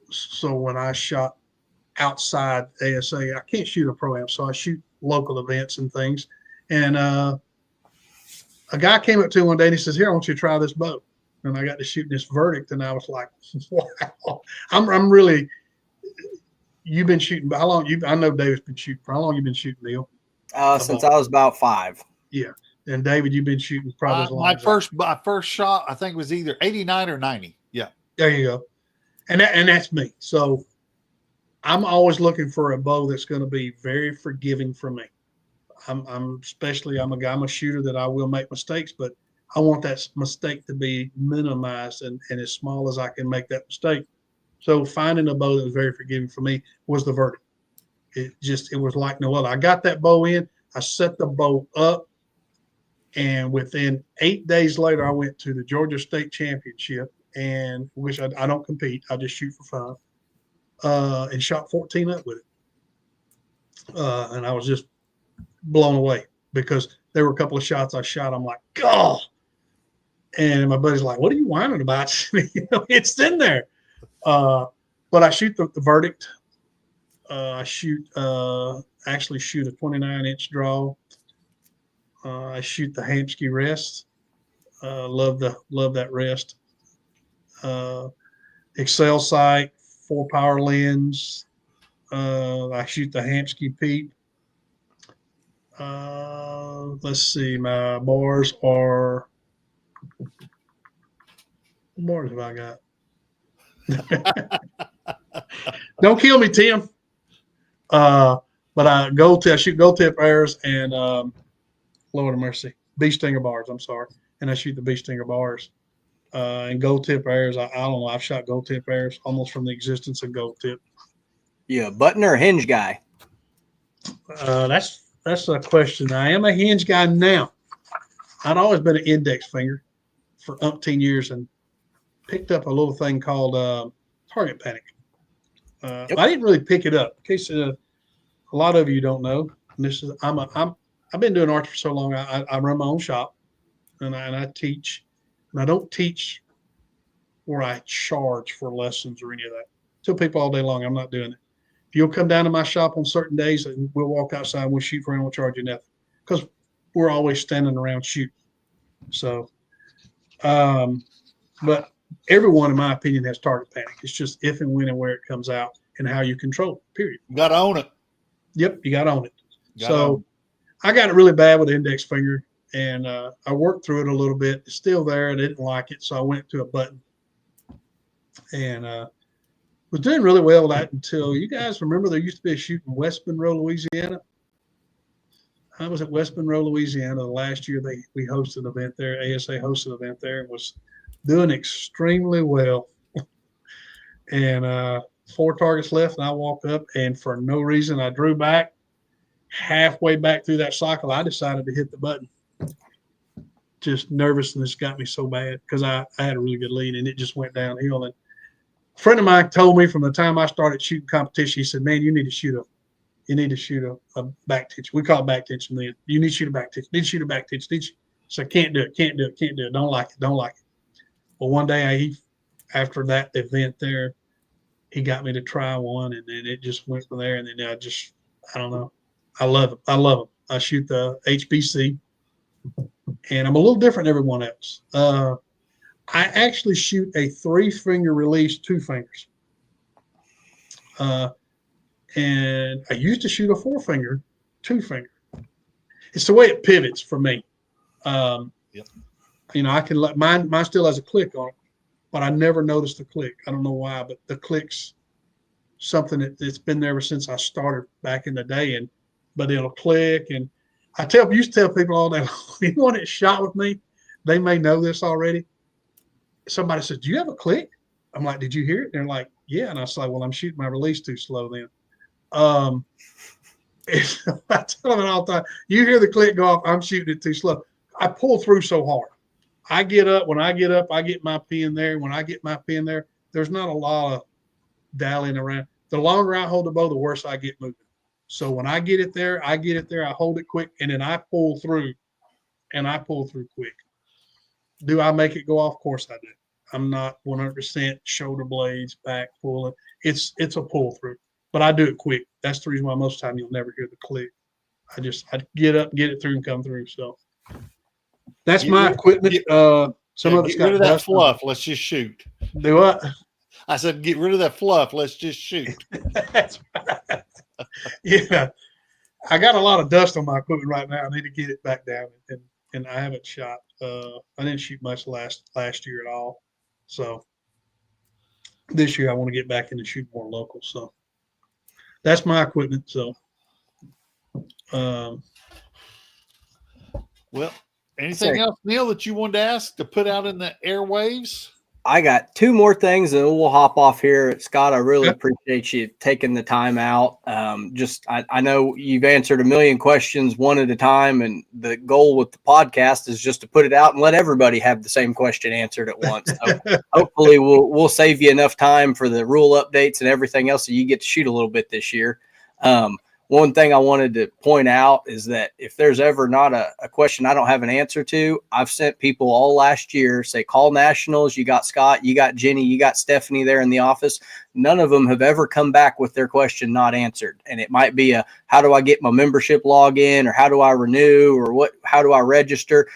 So when I shot outside ASA, I can't shoot a pro-am, so I shoot local events and things. And a guy came up to me one day and he says, "Here, I want you to try this bow." And I got to shoot this verdict, and I was like, "Wow!" I'm really. You've been shooting. How long? I know David's been shooting. For how long you been shooting, Neil? Since I was about 5. Yeah, and David, you've been shooting probably as long. My first shot, I think, was either 89 or 90. Yeah, there you go, and that's me. So I'm always looking for a bow that's going to be very forgiving for me. I'm I'm a shooter that I will make mistakes, but I want that mistake to be minimized and as small as I can make that mistake. So finding a bow that was very forgiving for me was the verdict. It was like no other. I got that bow in, I set the bow up, and within 8 days later, I went to the Georgia State Championship, and which I don't compete, I just shoot for fun, and shot 14 up with it. And I was just blown away because there were a couple of shots I shot. I'm like, God. And my buddy's like, what are you whining about? It's in there. But I shoot the verdict. I actually shoot a 29-inch draw. I shoot the Hamsky rest. Love that rest. Excel sight, 4-power lens. I shoot the Hamsky Peep. Let's see, my bars are. What bars have I got? Don't kill me, Tim. But I shoot gold tip airs and Lord of mercy, bee stinger bars. I'm sorry, and I shoot the bee stinger bars and gold tip airs. I don't know. I've shot gold tip airs almost from the existence of gold tip. Yeah, button or hinge guy? That's a question. I am a hinge guy now. I'd always been an index finger for umpteen years and picked up a little thing called target panic. Yep. I didn't really pick it up. In case a lot of you don't know, and this is I've been doing archery for so long. I run my own shop, and I teach. And I don't teach where I charge for lessons or any of that. Tell people all day long I'm not doing it. If you'll come down to my shop on certain days and we'll walk outside and we'll shoot for and we'll charge you nothing because we're always standing around shooting. So, but everyone, in my opinion, has target panic. It's just if and when and where it comes out and how you control it, period. You got to own it. Yep, you got to own it. So I got it really bad with the index finger, and I worked through it a little bit. It's still there. I didn't like it, so I went to a button. And was doing really well with that until you guys remember there used to be a shoot in West Monroe, Louisiana. I was at West Monroe, Louisiana the last year. We hosted an event there. ASA hosted an event there and was doing extremely well. And 4 targets left, and I walked up, and for no reason, I drew back. Halfway back through that cycle, I decided to hit the button. Just nervousness got me so bad because I had a really good lead, and it just went downhill. And a friend of mine told me from the time I started shooting competition, he said, man, you need to shoot a back tension. We call it back tension then. You need to shoot a back tension. Need to shoot a back tension. So I can't do it. Don't like it. Well, one day after that event there, he got me to try one, and then it just went from there. And then I don't know. I love them. I shoot the HBC, and I'm a little different than everyone else. I actually shoot a 3-finger release, 2 fingers. And I used to shoot a 4-finger, 2-finger. It's the way it pivots for me. Yep. You know, I can let mine still has a click on it, but I never noticed the click. I don't know why, but the click's something that's been there ever since I started back in the day. But it'll click, and I used to tell people all day long, anyone that shot with me, they may know this already. Somebody says, do you have a click? I'm like, did you hear it? They're like, yeah. And I say, well, I'm shooting my release too slow then. I tell them all the time, you hear the click go off, I'm shooting it too slow. I pull through so hard. When I get up, I get my pin there. When I get my pin there, there's not a lot of dallying around. The longer I hold the bow, the worse I get moving. So when I get it there, I hold it quick, and then I pull through, quick. Do I make it go off? Of course I do. I'm not 100% shoulder blades, back pulling. It's a pull through, but I do it quick. That's the reason why most of the time you'll never hear the click. I get up, get it through, and come through. So that's my equipment. Some of it's get rid of that dust fluff. Let's just shoot. Do what? I said, get rid of that fluff. Let's just shoot. That's right. Yeah, I got a lot of dust on my equipment right now. I need to get it back down, and I haven't shot. I didn't shoot much last year at all. So this year I want to get back into shoot more local. So that's my equipment. So Well, anything else, Neil, that you wanted to ask to put out in the airwaves? I got two more things and we'll hop off here. Scott, I really appreciate you taking the time out. I know you've answered a million questions one at a time, and the goal with the podcast is just to put it out and let everybody have the same question answered at once. So hopefully we'll save you enough time for the rule updates and everything else so you get to shoot a little bit this year. One thing I wanted to point out is that if there's ever not a question I don't have an answer to, I've sent people all last year, say, call nationals. You got Scott, you got Jenny, you got Stephanie there in the office. None of them have ever come back with their question not answered. And it might be how do I get my membership login, or how do I renew, or how do I register?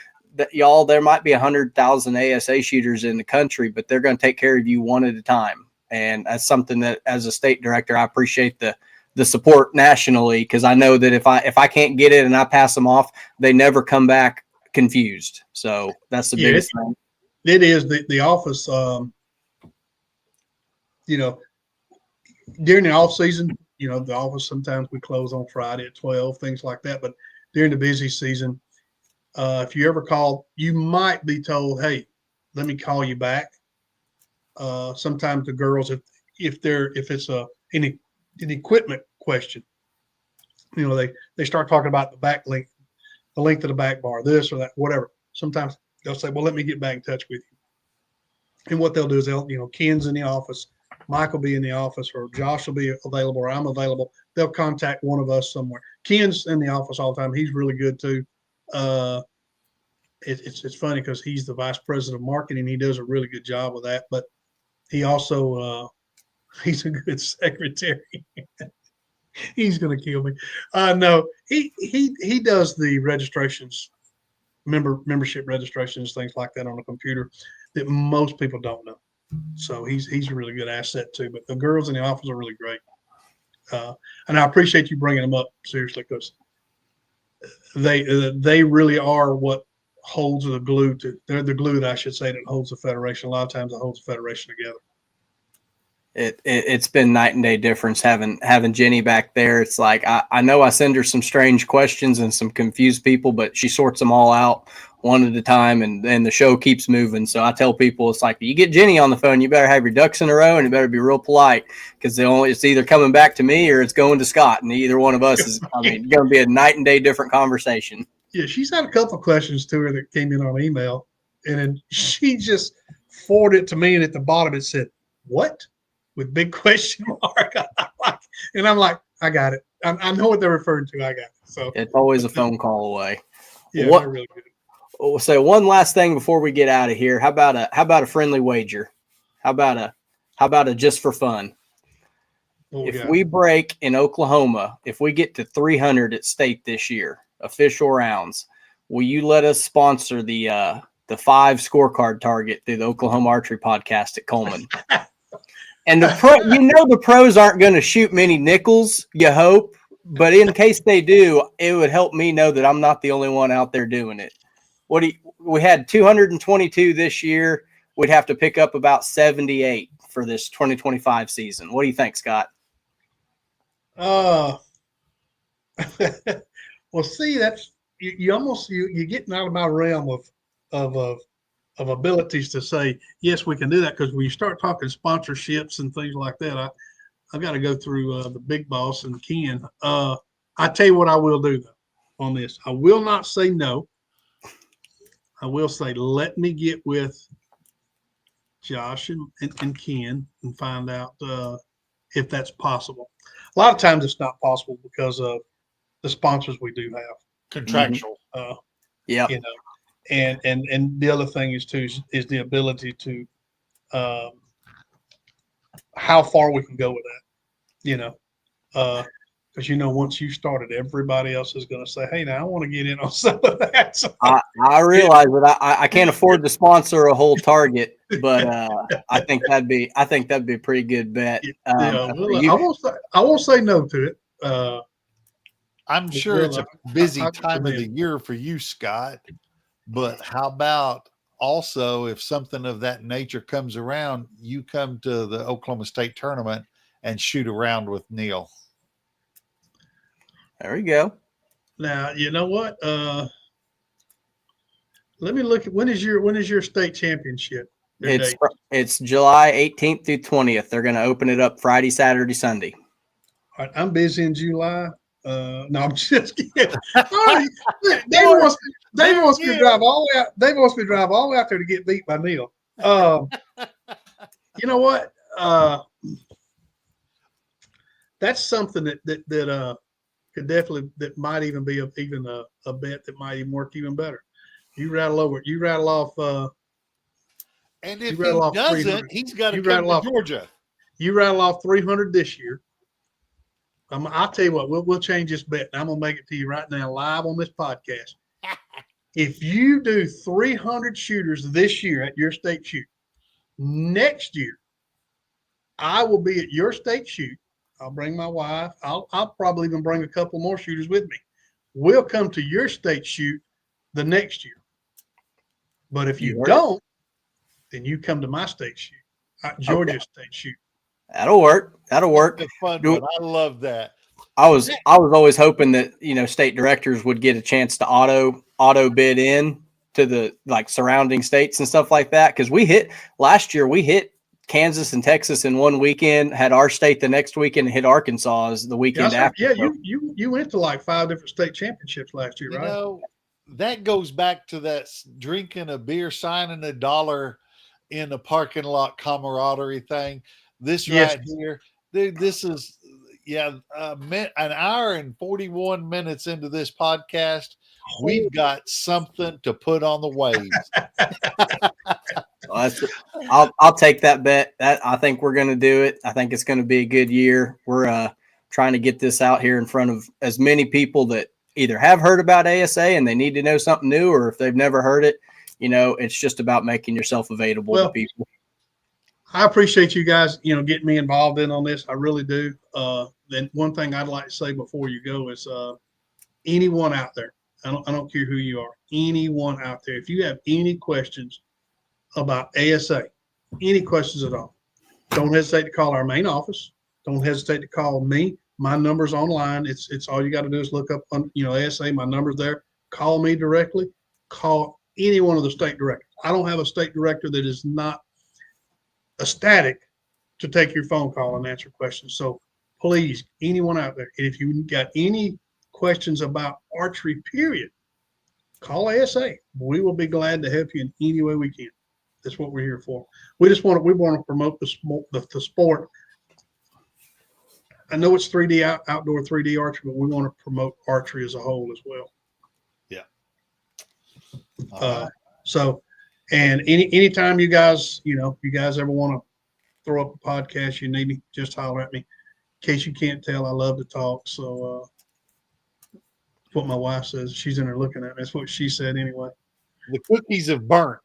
Y'all, there might be 100,000 ASA shooters in the country, but they're going to take care of you one at a time. And that's something that, as a state director, I appreciate the support nationally, because I know that if I can't get it and I pass them off, they never come back confused. So that's the biggest thing. It is the office. During the off season, the office, sometimes we close on Friday at 12, things like that. But during the busy season, if you ever call, you might be told, "Hey, let me call you back." Sometimes the girls, if it's an equipment question, they start talking about the back length, the length of the back bar, this or that, whatever. Sometimes they'll say, "Well, let me get back in touch with you." And what they'll do is Ken's in the office, Mike will be in the office, or Josh will be available, or I'm available. They'll contact one of us somewhere. Ken's in the office all the time. He's really good too. It's funny because he's the vice president of marketing. He does a really good job with that, but he also he's a good secretary. He's going to kill me. No, he does the registrations, membership registrations, things like that on the computer that most people don't know. So he's a really good asset too. But the girls in the office are really great, and I appreciate you bringing them up seriously, because they really are what holds the glue to. They're the glue, that I should say, that holds the federation. A lot of times, it holds the federation together. It's been night and day difference having Jenny back there. It's like I know I send her some strange questions and some confused people, but she sorts them all out one at a time, and then the show keeps moving. So I tell people, it's like, you get Jenny on the phone, you better have your ducks in a row, and you better be real polite, because it's either coming back to me or it's going to Scott, and either one of us is going to be a night and day different conversation. Yeah, she's had a couple of questions to her that came in on email, and then she just forwarded it to me, and at the bottom it said, "What?" with big question mark. And I'm like, I got it. I know what they're referring to. I got it. So it's always a phone call away. Yeah, they're really good. We'll say one last thing before we get out of here. How about a friendly wager? How about a just for fun? If we break in Oklahoma, if we get to 300 at state this year, official rounds, will you let us sponsor the 5 scorecard target through the Oklahoma Archery Podcast at Coleman? And the pros aren't going to shoot many nickels, you hope, but in case they do, it would help me know that I'm not the only one out there doing it. We had 222 this year. We'd have to pick up about 78 for this 2025 season. What do you think, Scott? Well, see, that's you're getting out of my realm of abilities to say, yes, we can do that, because when you start talking sponsorships and things like that, I've got to go through the big boss and Ken. I tell you what I will do, though, on this. I will not say no. I will say, let me get with Josh and Ken and find out if that's possible. A lot of times it's not possible because of the sponsors we do have. Contractual. Yeah. And the other thing is the ability to how far we can go with that, because once you started, everybody else is going to say, "Hey, now I want to get in on some of that." So, I realize that I can't afford to sponsor a whole target, but I think that'd be a pretty good bet. I won't say no to it. I'm sure it's a busy time of the year for you, Scott. But how about also, if something of that nature comes around, you come to the Oklahoma State tournament and shoot around with Neil? There we go. Now, you know what? Let me look at when is your state championship? It's July 18th through 20th. They're going to open it up Friday, Saturday, Sunday. All right, I'm busy in July. No, I'm just kidding. Right, Dave wants me to drive all the way out. Dave wants me to drive all the way out there to get beat by Neil. You know what? That's something that could definitely, that might even be a bet that might even work even better. You rattle off. And if he doesn't, he's got to come to Georgia. You rattle off 300 this year. I'll tell you what, we'll change this bet. I'm gonna make it to you right now, live on this podcast. If you do 300 shooters this year at your state shoot, next year I will be at your state shoot. I'll bring my wife. I'll probably even bring a couple more shooters with me. We'll come to your state shoot the next year. But if you don't, then you come to my state shoot, Georgia state shoot. That'll work. That's a fun one. I love that. I was always hoping that, state directors would get a chance to auto bid in to the surrounding states and stuff like that. Cause last year we hit Kansas and Texas in one weekend, had our state the next weekend, and hit Arkansas the weekend after. Yeah, you went to 5 different state championships last year, right? That goes back to that drinking a beer, signing $1 in the parking lot camaraderie thing. This right here, this is an hour and 41 minutes into this podcast. We've got something to put on the waves. I'll take that bet. I think we're going to do it. I think it's going to be a good year. We're trying to get this out here in front of as many people that either have heard about ASA and they need to know something new, or if they've never heard it, it's just about making yourself available to people. I appreciate you guys, getting me involved on this. I really do. Then one thing I'd like to say before you go is anyone out there, I don't care who you are, anyone out there, if you have any questions about ASA, any questions at all, don't hesitate to call our main office. Don't hesitate to call me. My number's online. It's all you got to do is look up, ASA. My number's there. Call me directly. Call any one of the state directors. I don't have a state director that is not ecstatic to take your phone call and answer questions. So please, anyone out there, if you got any questions about archery, period, call ASA. We will be glad to help you in any way we can. That's what we're here for. We want to promote the sport. I know it's 3D outdoor 3D archery, but we want to promote archery as a whole as well. Yeah. So, and anytime you guys ever want to throw up a podcast, you need me, just holler at me. In case you can't tell, I love to talk. So, what my wife says, she's in there looking at me. That's what she said anyway. The cookies have burnt.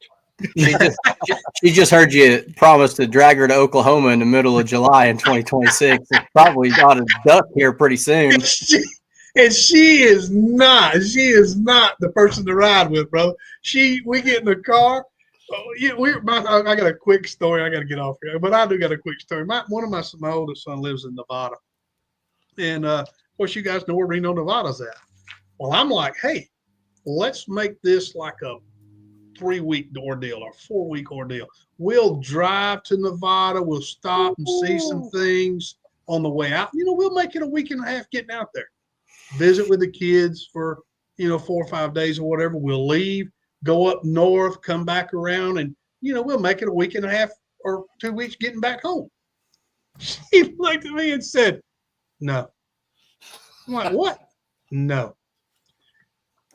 She just heard you promise to drag her to Oklahoma in the middle of July in 2026. It's probably got a duck here pretty soon. And she is not the person to ride with, bro. We get in the car. I got a quick story. I got to get off here, but I do got a quick story. My oldest son lives in Nevada, and of course, you guys know where Reno, Nevada's at. Well, I'm like, hey, let's make this like a 3-week ordeal or 4-week ordeal. We'll drive to Nevada. We'll stop and see some things on the way out. We'll make it a week and a half getting out there. Visit with the kids for 4 or 5 days or whatever. We'll leave, go up north, come back around, and we'll make it a week and a half or 2 weeks getting back home. She looked at me and said, no. I'm like, what? No.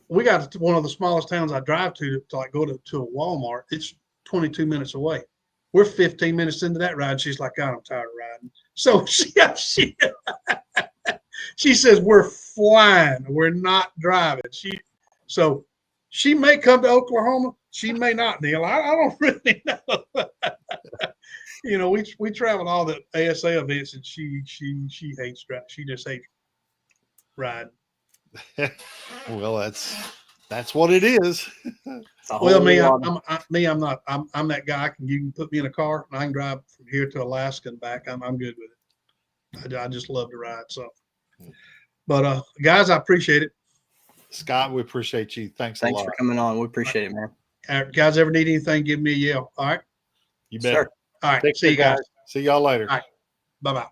We got to one of the smallest towns I drive to go to a Walmart. It's 22 minutes away. We're 15 minutes into that ride. She's like, God, I'm tired of riding. So she says, we're flying. We're not driving. She may come to Oklahoma. She may not, Neil. I don't really know. We travel all the ASA events, and she hates driving. She just hates riding. Well, that's what it is. Well, I'm not. I'm that guy. You can put me in a car and I can drive from here to Alaska and back. I'm good with it. I just love to ride. So, but guys, I appreciate it. Scott, we appreciate you. Thanks a lot. Thanks for coming on. We appreciate it, man. Guys, ever need anything, give me a yell. All right. You bet. Sure. All right. Take See you care, guys. See y'all later. All right. Bye-bye.